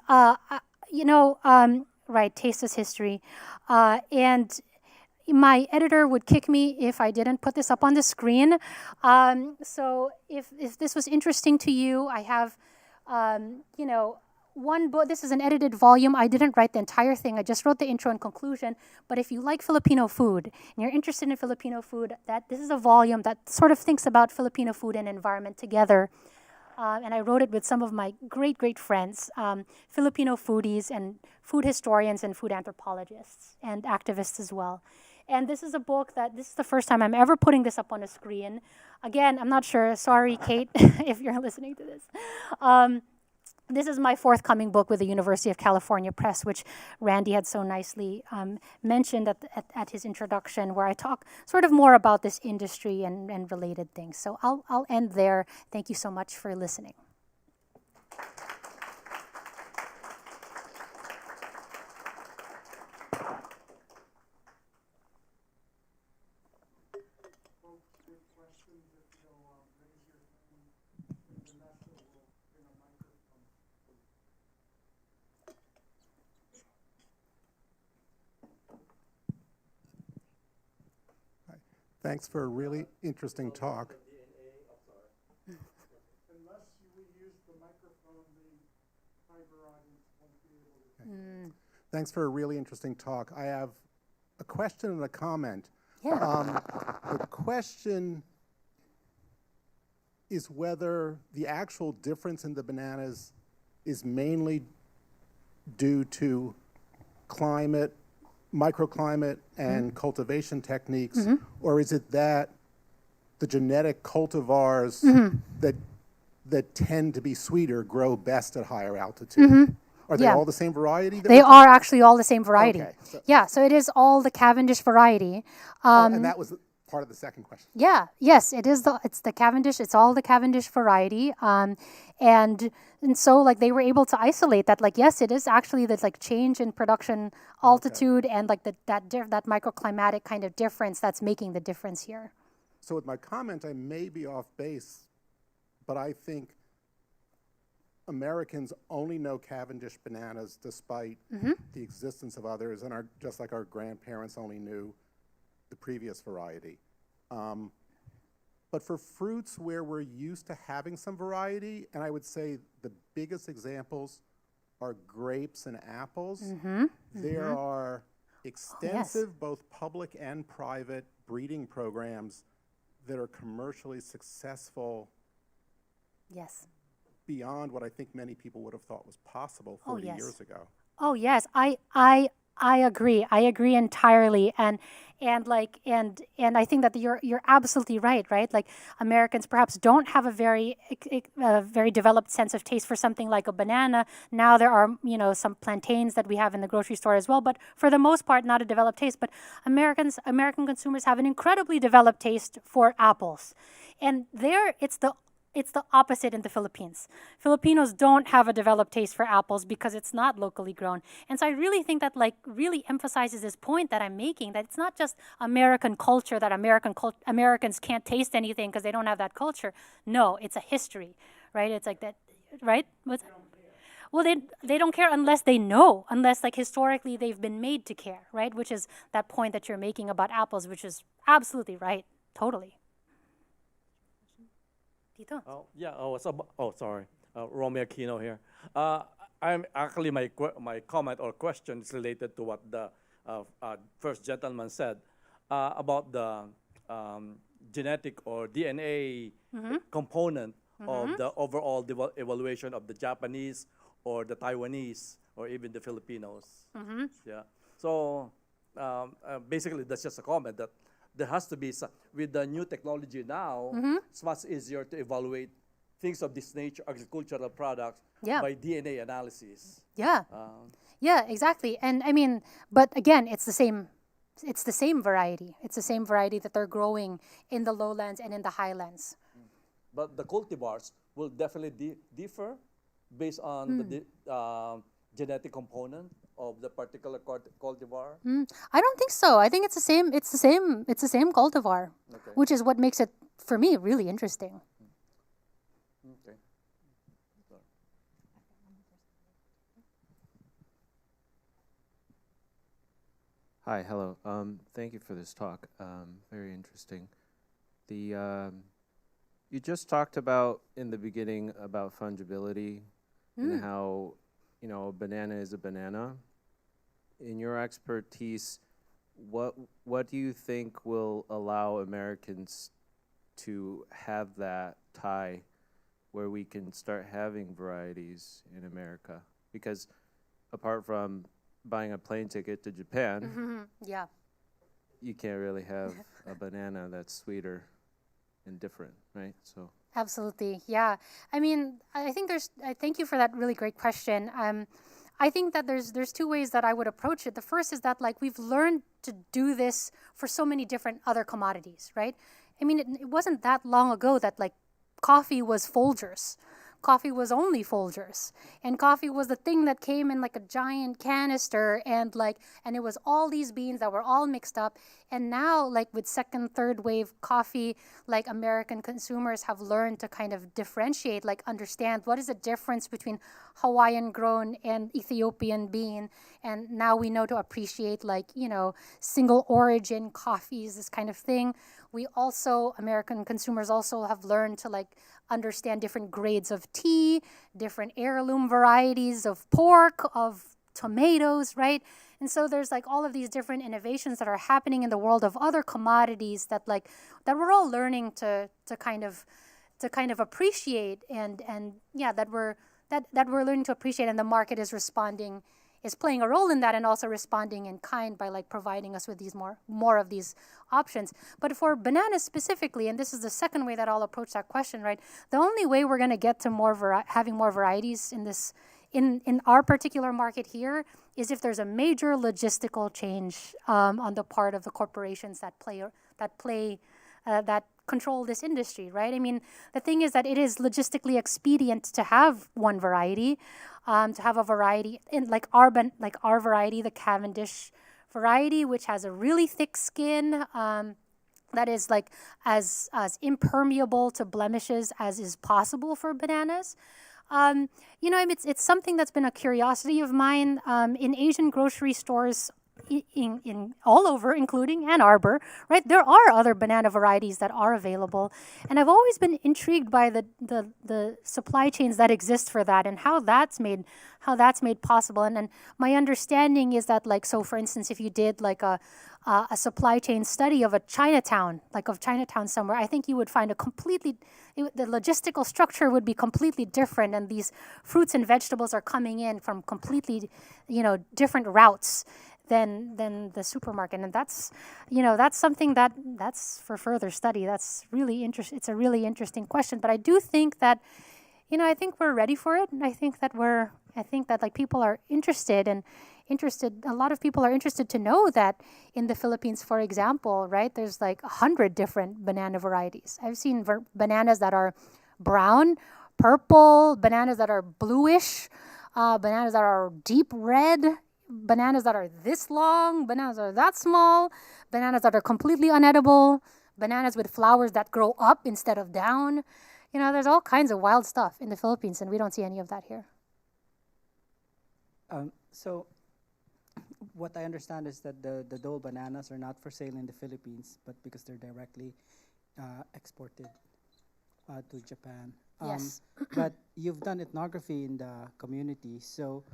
right, taste is history. And my editor would kick me if I didn't put this up on the screen. So if this was interesting to you, I have, one book, this is an edited volume. I didn't write the entire thing. I just wrote the intro and conclusion. But if you like Filipino food and you're interested in Filipino food, this is a volume that sort of thinks about Filipino food and environment together. And I wrote it with some of my great, great friends, Filipino foodies and food historians and food anthropologists and activists as well. And this is a book this is the first time I'm ever putting this up on a screen. Again, I'm not sure. Sorry, Kate, if you're listening to this. This is my forthcoming book with the University of California Press, which Randy had so nicely mentioned at his introduction, where I talk sort of more about this industry and related things. So I'll end there. Thank you so much for listening. Thanks for a really interesting talk. Unless we use the microphone, the fiber audience won't be able to. Thanks for a really interesting talk. I have a question and a comment. Yeah. The question is whether the actual difference in the bananas is mainly due to climate, microclimate, and cultivation techniques, or is it that the genetic cultivars that tend to be sweeter grow best at higher altitude? Are they all the same variety? They are actually all the same variety. Okay, So it is all the Cavendish variety. and that was part of the second question. Yes, it's the Cavendish. It's all the Cavendish variety. And so like they were able to isolate that. Like yes, it is actually this like change in production altitude and like that microclimatic kind of difference that's making the difference here. So with my comment, I may be off base, but I think Americans only know Cavendish bananas despite the existence of others, and just like our grandparents only knew the previous variety. But for fruits where we're used to having some variety, and I would say the biggest examples are grapes and apples, there are extensive both public and private breeding programs that are commercially successful. Yes. Beyond what I think many people would have thought was possible 40 years ago. Oh yes, I agree. I agree entirely, and I think that you're absolutely right. Right, like Americans perhaps don't have a very developed sense of taste for something like a banana. Now there are some plantains that we have in the grocery store as well, but for the most part, not a developed taste. But American consumers have an incredibly developed taste for apples, and it's the opposite in the Philippines. Filipinos don't have a developed taste for apples because it's not locally grown. And so I really think that like really emphasizes this point that I'm making, that it's not just American culture, that Americans can't taste anything because they don't have that culture. No, it's a history, right? It's like that, right? What's that? Well, they don't care unless they know, unless like historically they've been made to care, right? Which is that point that you're making about apples, which is absolutely right, totally. Oh, yeah. Sorry. Romeo Aquino here. I'm actually my comment or question is related to what the first gentleman said about the genetic or DNA component of the overall evaluation of the Japanese or the Taiwanese or even the Filipinos. Yeah. So basically, that's just a comment that there has to be with the new technology now, it's much easier to evaluate things of this nature, agricultural products, by DNA analysis. Yeah, exactly. And I mean, but again, it's the same variety. It's the same variety that they're growing in the lowlands and in the highlands. But the cultivars will definitely differ based on the genetic component of the particular cultivar? I don't think so. I think it's the same. It's the same cultivar, which is what makes it for me really interesting. Okay. Hi, hello. Thank you for this talk. Very interesting. You just talked about in the beginning about fungibility and how a banana is a banana. In your expertise, what do you think will allow Americans to have that tie where we can start having varieties in America? Because apart from buying a plane ticket to Japan, Yeah. you can't really have a banana that's sweeter and different, right? So Absolutely. Yeah. I mean, I thank you for that really great question. I think that there's two ways that I would approach it. The first is that like we've learned to do this for so many different other commodities, right? I mean, it wasn't that long ago that like coffee was Folgers. Coffee was only Folgers, and coffee was the thing that came in like a giant canister, and it was all these beans that were all mixed up. And now, like with second, third wave coffee, like American consumers have learned to kind of differentiate, like understand what is the difference between Hawaiian grown and Ethiopian bean. And now we know to appreciate single origin coffees, this kind of thing. We also, American consumers also have learned to understand different grades of tea, different heirloom varieties of pork, of tomatoes, right? And so there's all of these different innovations that are happening in the world of other commodities that we're all learning to kind of appreciate, and that we're learning to appreciate, and the market is playing a role in that, and also responding in kind by providing us with these more of these options. But for bananas specifically, and this is the second way that I'll approach that question, right? The only way we're going to get to having more varieties in our particular market here is if there's a major logistical change on the part of the corporations that control this industry, right? I mean, the thing is that it is logistically expedient to have one variety, to have a variety in our variety, the Cavendish variety, which has a really thick skin, that is as impermeable to blemishes as is possible for bananas. It's something that's been a curiosity of mine. In Asian grocery stores in all over, including Ann Arbor, right? There are other banana varieties that are available, and I've always been intrigued by the supply chains that exist for that, and how that's made possible. And my understanding is that so for instance, if you did a supply chain study of a Chinatown, of Chinatown somewhere, I think you would find the logistical structure would be completely different, and these fruits and vegetables are coming in from completely different routes than the supermarket. And that's something that's for further study. That's really interesting. It's a really interesting question, but I do think that I think we're ready for it, and I think that people are interested. A lot of people are interested to know that in the Philippines, for example, right, there's 100 different banana varieties. I've seen bananas that are brown, purple, bananas that are bluish, bananas that are deep red, bananas that are this long, bananas that are that small, bananas that are completely unedible, bananas with flowers that grow up instead of down. There's all kinds of wild stuff in the Philippines, and we don't see any of that here. So what I understand is that the Dole bananas are not for sale in the Philippines, but because they're directly exported to Japan. Yes. But you've done ethnography in the community, so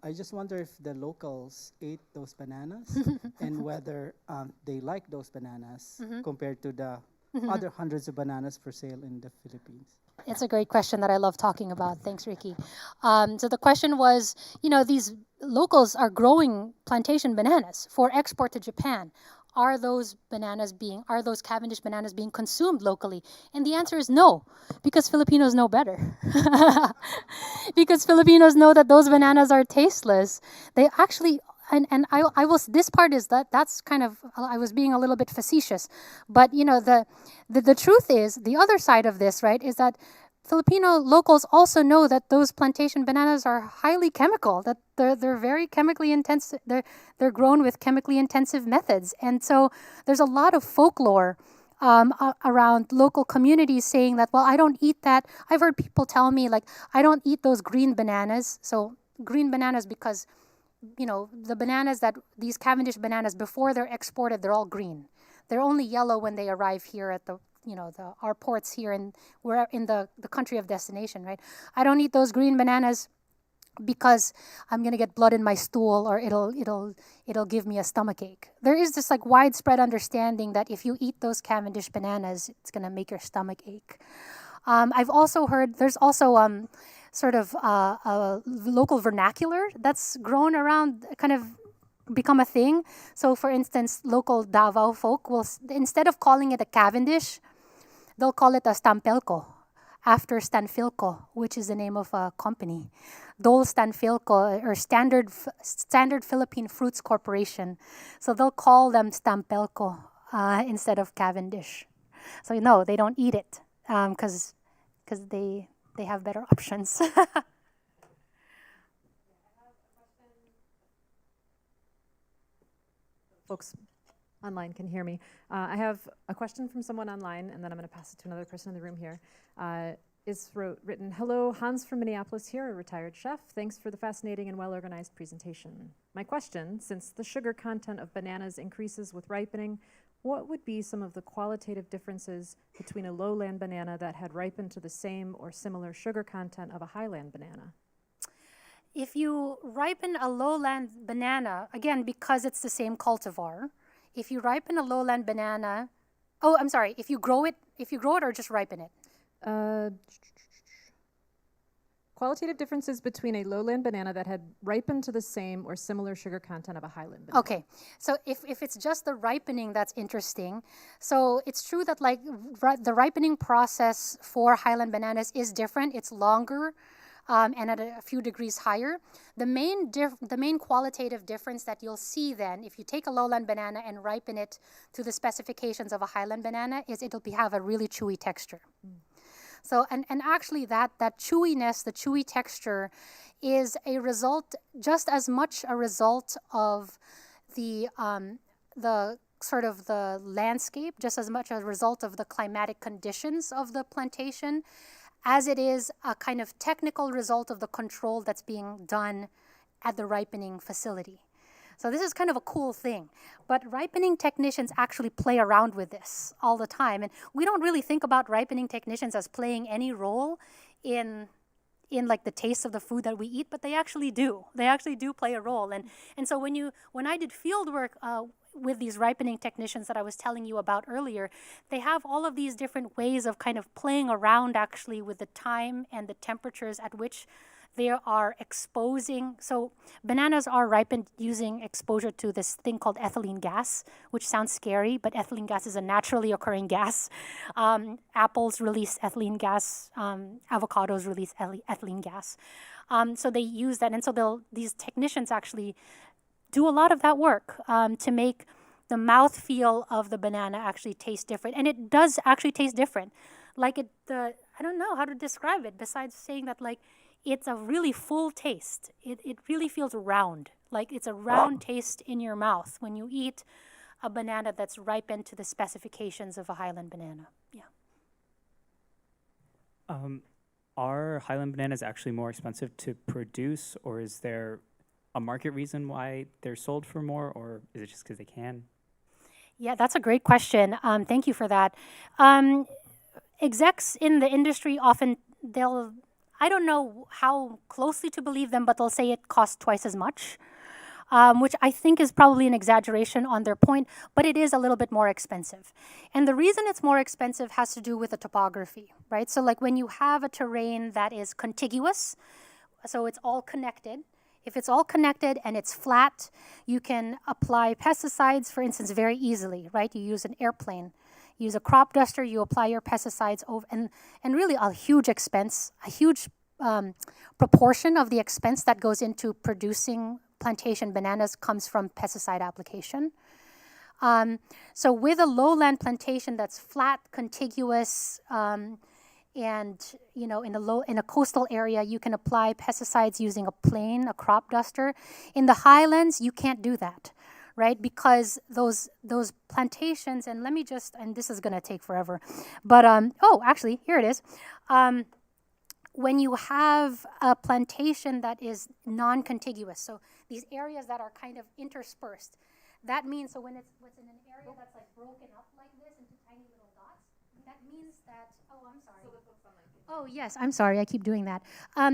I just wonder if the locals ate those bananas and whether they like those bananas compared to the other hundreds of bananas for sale in the Philippines. It's a great question that I love talking about. Thanks, Ricky. So the question was, these locals are growing plantation bananas for export to Japan. Are those Cavendish bananas being consumed locally? And the answer is no, because Filipinos know better. Because Filipinos know that those bananas are tasteless. They actually, this part is that's kind of, I was being a little bit facetious, but the truth is, the other side of this, right, is that Filipino locals also know that those plantation bananas are highly chemical, that they're very chemically intensive. They're grown with chemically intensive methods, and so there's a lot of folklore around local communities saying that, well, I don't eat that. I've heard people tell me I don't eat those green bananas. So green bananas because the bananas these Cavendish bananas, before they're exported, they're all green. They're only yellow when they arrive here at our ports here, and we're in the country of destination, right? I don't eat those green bananas because I'm gonna get blood in my stool, or it'll give me a stomach ache. There is this like widespread understanding that if you eat those Cavendish bananas, it's gonna make your stomach ache. I've also heard there's also sort of a local vernacular that's grown around, kind of become a thing. So, for instance, local Davao folk will, instead of calling it a Cavendish, they'll call it a Stampelco, after Stanfilco, which is the name of a company. Dole Stanfilco, or Standard Philippine Fruits Corporation. So they'll call them Stampelco instead of Cavendish. So no, they don't eat it because they have better options. Folks online can hear me. I have a question from someone online, and then I'm going to pass it to another person in the room here. It's written, "Hello, Hans from Minneapolis here, a retired chef. Thanks for the fascinating and well-organized presentation. My question, since the sugar content of bananas increases with ripening, what would be some of the qualitative differences between a lowland banana that had ripened to the same or similar sugar content of a highland banana?" If you ripen a lowland banana, again, because it's the same cultivar, if you ripen a lowland banana, if you grow it or just ripen it? Qualitative differences between a lowland banana that had ripened to the same or similar sugar content of a highland banana. Okay, so if it's just the ripening that's interesting, so it's true that like the ripening process for highland bananas is different. It's longer. And at a few degrees higher. The main qualitative difference that you'll see then, if you take a lowland banana and ripen it to the specifications of a highland banana, is it'll have a really chewy texture. So, and actually that chewiness, the chewy texture, is a result, just as much a result of the sort of the landscape, just as much a result of the climatic conditions of the plantation, as it is a kind of technical result of the control that's being done at the ripening facility. So this is kind of a cool thing. But ripening technicians actually play around with this all the time. And we don't really think about ripening technicians as playing any role in like the taste of the food that we eat, but they actually do. They actually do play a role. And so when I did field work with these ripening technicians that I was telling you about earlier, they have all of these different ways of kind of playing around actually with the time and the temperatures at which they are exposing. So bananas are ripened using exposure to this thing called ethylene gas, which sounds scary, but ethylene gas is a naturally occurring gas. Apples release ethylene gas, avocados release ethylene gas. So they use that, and so these technicians actually do a lot of that work to make the mouthfeel of the banana actually taste different. And it does actually taste different. Like I don't know how to describe it besides saying that like it's a really full taste. It really feels round. Like it's a round taste in your mouth when you eat a banana that's ripened to the specifications of a highland banana. Yeah. Are highland bananas actually more expensive to produce, or is there a market reason why they're sold for more, or is it just because they can? Yeah, that's a great question. Thank you for that. Execs in the industry often, I don't know how closely to believe them, but they'll say it costs twice as much, which I think is probably an exaggeration on their point, but it is a little bit more expensive. And the reason it's more expensive has to do with the topography, right? So like when you have a terrain that is contiguous, so it's all connected. If it's all connected and it's flat, you can apply pesticides, for instance, very easily, right? You use an airplane. You use a crop duster, you apply your pesticides over, and really a huge expense, a huge proportion of the expense that goes into producing plantation bananas comes from pesticide application. So with a lowland plantation that's flat, contiguous, and you know, in a coastal area, you can apply pesticides using a plane, a crop duster. In the highlands, you can't do that, right? Because those plantations, and let me just, and this is going to take forever, but actually, here it is. When you have a plantation that is non-contiguous, so these areas that are kind of interspersed, that means, so when it's in an area that's like broken up like this into tiny little dots, that means that, oh, I'm sorry. So Oh, yes, I'm sorry, I keep doing that.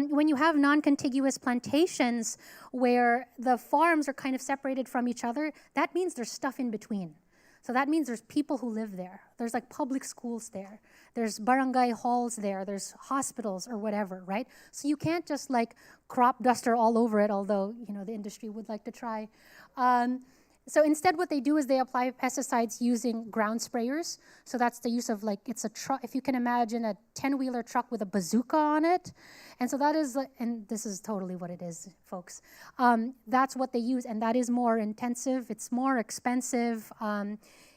When you have non-contiguous plantations where the farms are kind of separated from each other, that means there's stuff in between. So that means there's people who live there. There's like public schools there. There's barangay halls there. There's hospitals or whatever, right? So you can't just like crop duster all over it, although, you know, the industry would like to try. So instead what they do is they apply pesticides using ground sprayers. So that's the use of like, it's a truck, if you can imagine a 10-wheeler truck with a bazooka on it. And so that is, and this is totally what it is, folks. That's what they use, and that is more intensive, it's more expensive,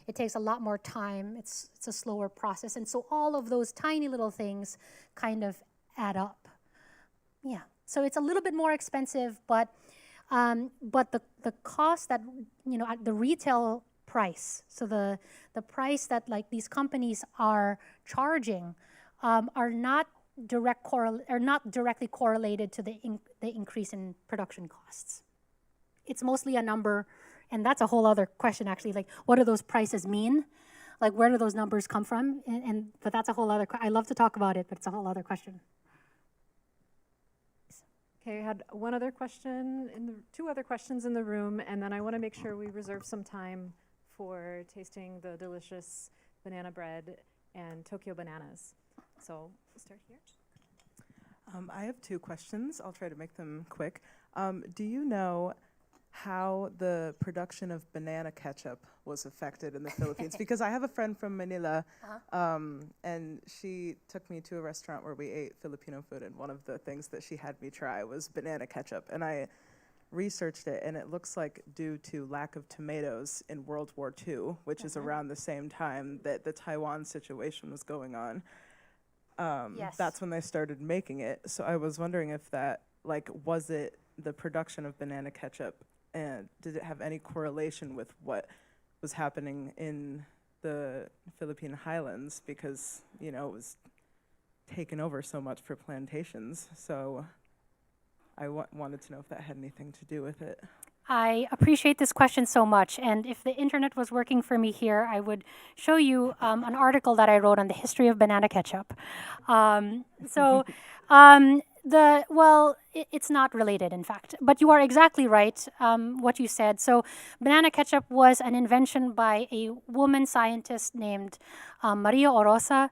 it takes a lot more time, it's a slower process. And so all of those tiny little things kind of add up. Yeah, so it's a little bit more expensive, but the cost that, you know, at the retail price, so the price that like these companies are charging are not directly correlated to the increase in production costs. It's mostly a number, and that's a whole other question actually, like what do those prices mean? Like where do those numbers come from? But that's a whole other, I love to talk about it, but it's a whole other question. Okay, I had one other question, two other questions in the room, and then I want to make sure we reserve some time for tasting the delicious banana bread and Tokyo bananas. So we'll start here. I have two questions. I'll try to make them quick. Do you know how the production of banana ketchup was affected in the Philippines? Because I have a friend from Manila, and she took me to a restaurant where we ate Filipino food, and one of the things that she had me try was banana ketchup. And I researched it, and it looks like due to lack of tomatoes in World War II, which is around the same time that the Taiwan situation was going on, Yes. that's when they started making it. So I was wondering if that, like, was it the production of banana ketchup, and did it have any correlation with what was happening in the Philippine highlands? Because, you know, it was taken over so much for plantations. So I wanted to know if that had anything to do with it. I appreciate this question so much, and if the internet was working for me here, I would show you an article that I wrote on the history of banana ketchup. It's not related, in fact, but you are exactly right, what you said. So banana ketchup was an invention by a woman scientist named Maria Orosa.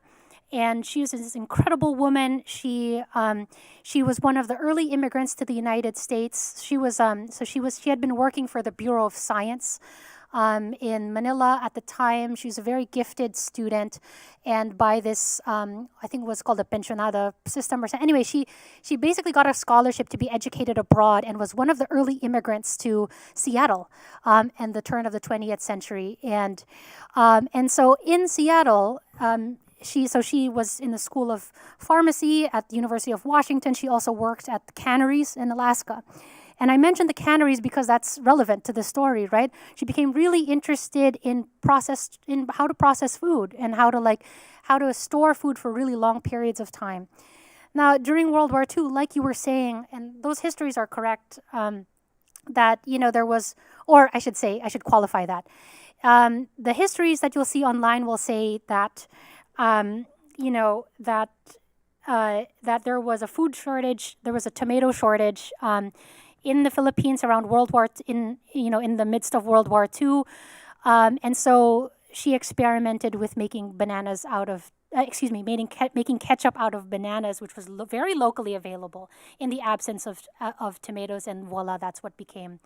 And she was this incredible woman. She was one of the early immigrants to the United States. She had been working for the Bureau of Science in Manila at the time. She was a very gifted student, and by this, I think it was called a pensionada system or something. Anyway, she basically got a scholarship to be educated abroad, and was one of the early immigrants to Seattle, and the turn of the 20th century. And so in Seattle. She was in the School of Pharmacy at the University of Washington. She also worked at the canneries in Alaska. And I mentioned the canneries because that's relevant to the story, right? She became really interested in how to process food and how to store food for really long periods of time. Now, during World War II, like you were saying, and those histories are correct, that, you know, there was, or I should qualify that. The histories that you'll see online will say that that there was a food shortage, there was a tomato shortage in the Philippines around in the midst of World War II, and so she experimented with making bananas making ketchup out of bananas, which was very locally available in the absence of tomatoes, and voila, that's what became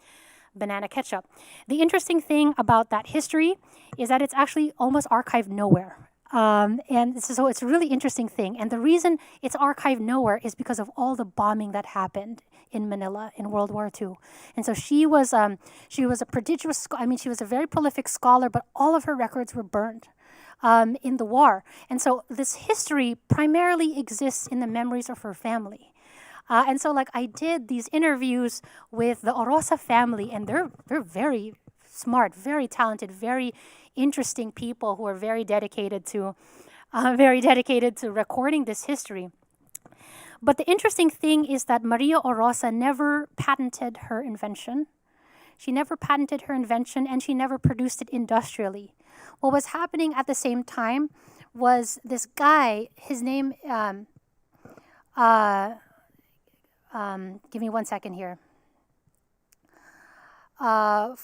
banana ketchup. The interesting thing about that history is that it's actually almost archived nowhere. And so it's a really interesting thing. And the reason it's archived nowhere is because of all the bombing that happened in Manila in World War II. And so she was a prodigious, she was a very prolific scholar, but all of her records were burned in the war. And so this history primarily exists in the memories of her family. And so I did these interviews with the Orosa family, and they're very smart, very talented, very interesting people who are very dedicated to recording this history. But the interesting thing is that Maria Orosa never patented her invention. She never patented her invention, and she never produced it industrially. What was happening at the same time was this guy, his name, Give me 1 second here. Oh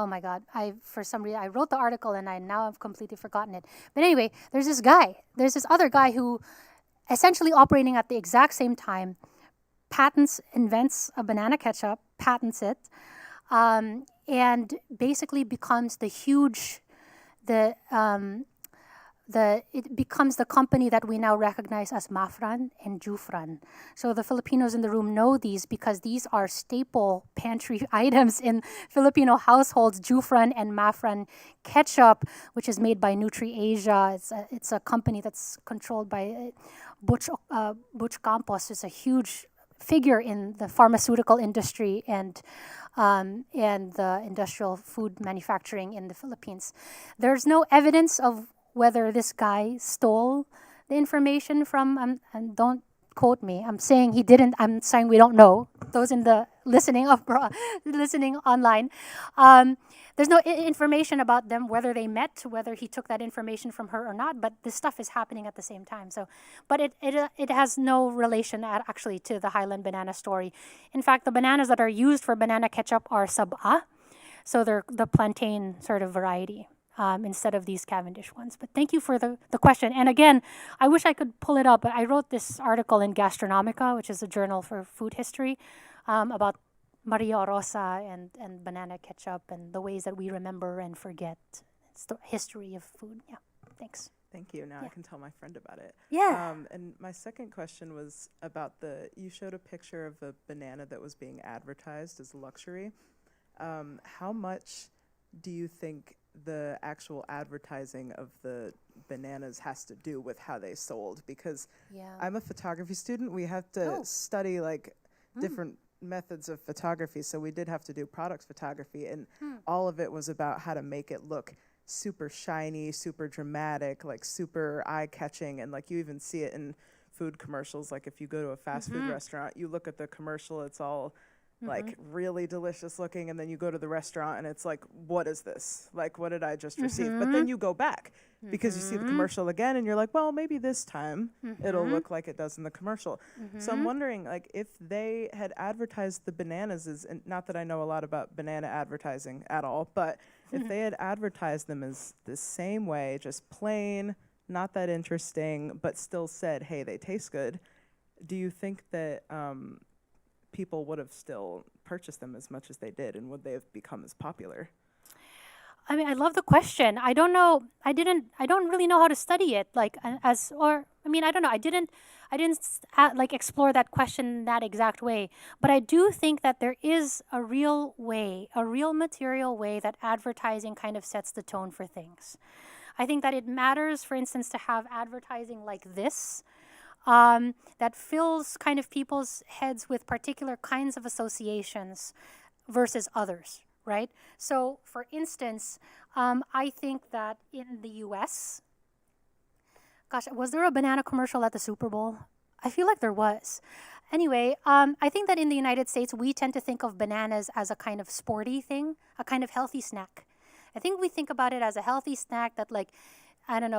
my God, for some reason, I wrote the article and now I've completely forgotten it. But anyway, there's this other guy who essentially operating at the exact same time, invents a banana ketchup, patents it, and basically becomes it becomes the company that we now recognize as Mafran and Jufran. So the Filipinos in the room know these because these are staple pantry items in Filipino households. Jufran and Mafran ketchup, which is made by NutriAsia. It's a company that's controlled by Butch Campos, who's a huge figure in the pharmaceutical industry and the industrial food manufacturing in the Philippines. There's no evidence of whether this guy stole the information from, and don't quote me, I'm saying he didn't, I'm saying we don't know, those in the listening online. There's no information about them, whether they met, whether he took that information from her or not, but this stuff is happening at the same time. So, but it has no relation actually to the Highland banana story. In fact, the bananas that are used for banana ketchup are sab'a, so they're the plantain sort of variety. Instead of these Cavendish ones. But thank you for the question. And again, I wish I could pull it up, but I wrote this article in Gastronomica, which is a journal for food history, about Maria Orosa and banana ketchup and the ways that we remember and forget. It's the history of food. Yeah, thanks. Thank you. Now I can tell my friend about it. Yeah. And my second question was about you showed a picture of a banana that was being advertised as luxury. How much do you think the actual advertising of the bananas has to do with how they sold? Because I'm a photography student. We have to study different methods of photography. So we did have to do product photography, and all of it was about how to make it look super shiny, super dramatic, super eye-catching. And you even see it in food commercials. Like if you go to a fast food restaurant, you look at the commercial, it's all really delicious looking, and then you go to the restaurant and it's like, what is this? What did I just receive? But then you go back because you see the commercial again and you're like, well, maybe this time it'll look like it does in the commercial. So I'm wondering if they had advertised the bananas and not that I know a lot about banana advertising at all, but if they had advertised them as the same way, just plain, not that interesting, but still said, hey, they taste good, do you think that people would have still purchased them as much as they did, and would they have become as popular? I mean, I love the question. I don't know. I don't really know how to study it. I don't know. I didn't explore that question that exact way. But I do think that there is a real material way that advertising kind of sets the tone for things. I think that it matters, for instance, to have advertising like this, that fills kind of people's heads with particular kinds of associations versus others, right? So, for instance, I think that in the US, was there a banana commercial at the Super Bowl? I feel like there was. Anyway, I think that in the United States, we tend to think of bananas as a kind of sporty thing, a kind of healthy snack. I think we think about it as a healthy snack that,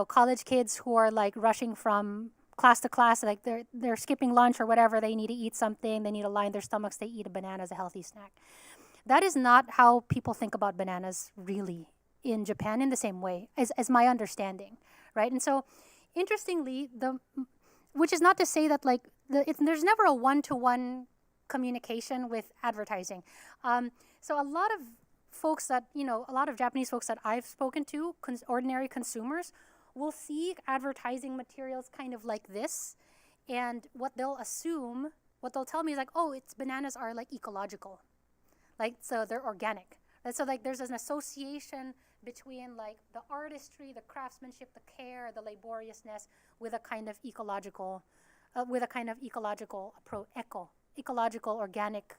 college kids who are rushing from class to class, they're skipping lunch or whatever, they need to eat something, they need to line their stomachs, they eat a banana as a healthy snack. That is not how people think about bananas really in Japan in the same way, as my understanding, right? And so, interestingly, which is not to say that there's never a one-to-one communication with advertising. So a lot of folks a lot of Japanese folks that I've spoken to, ordinary consumers, will see advertising materials kind of like this, and what they'll tell me is bananas are ecological, so they're organic. And so there's an association between the artistry, the craftsmanship, the care, the laboriousness with a kind of ecological approach, ecological, organic,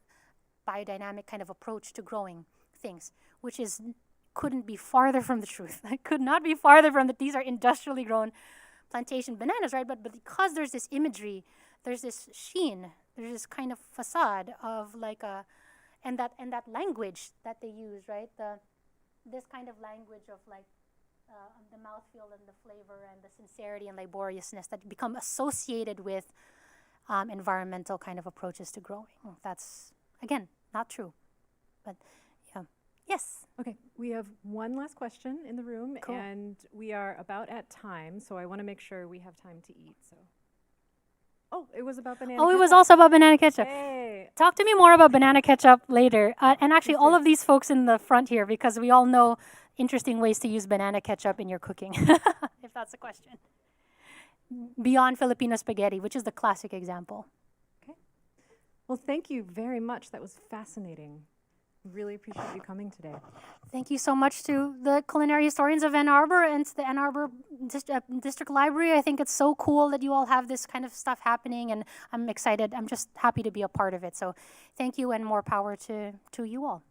biodynamic kind of approach to growing things, which couldn't be farther from the truth. I could not be farther from that. These are industrially grown plantation bananas, right? But because there's this imagery, there's this sheen, there's this kind of facade of and that language that they use, right? This kind of language of the mouthfeel and the flavor and the sincerity and laboriousness that become associated with environmental kind of approaches to growing. That's, again, not true. But yeah. Yes. Okay, we have one last question in the room, Cool. and we are about at time, so I want to make sure we have time to eat. So, oh, it was about banana. Oh, it was ketchup. also about banana ketchup. Hey, Talk to me more about banana ketchup later. And actually, Please all do. of these folks in the front here, because we all know interesting ways to use banana ketchup in your cooking, if that's the question. Beyond Filipino spaghetti, which is the classic example. well, thank you very much. That was fascinating. Really appreciate you coming today. Thank you so much to the culinary historians of Ann Arbor and to the Ann Arbor District Library. I think it's so cool that you all have this kind of stuff happening, and I'm excited. I'm just happy to be a part of it. So thank you, and more power to you all.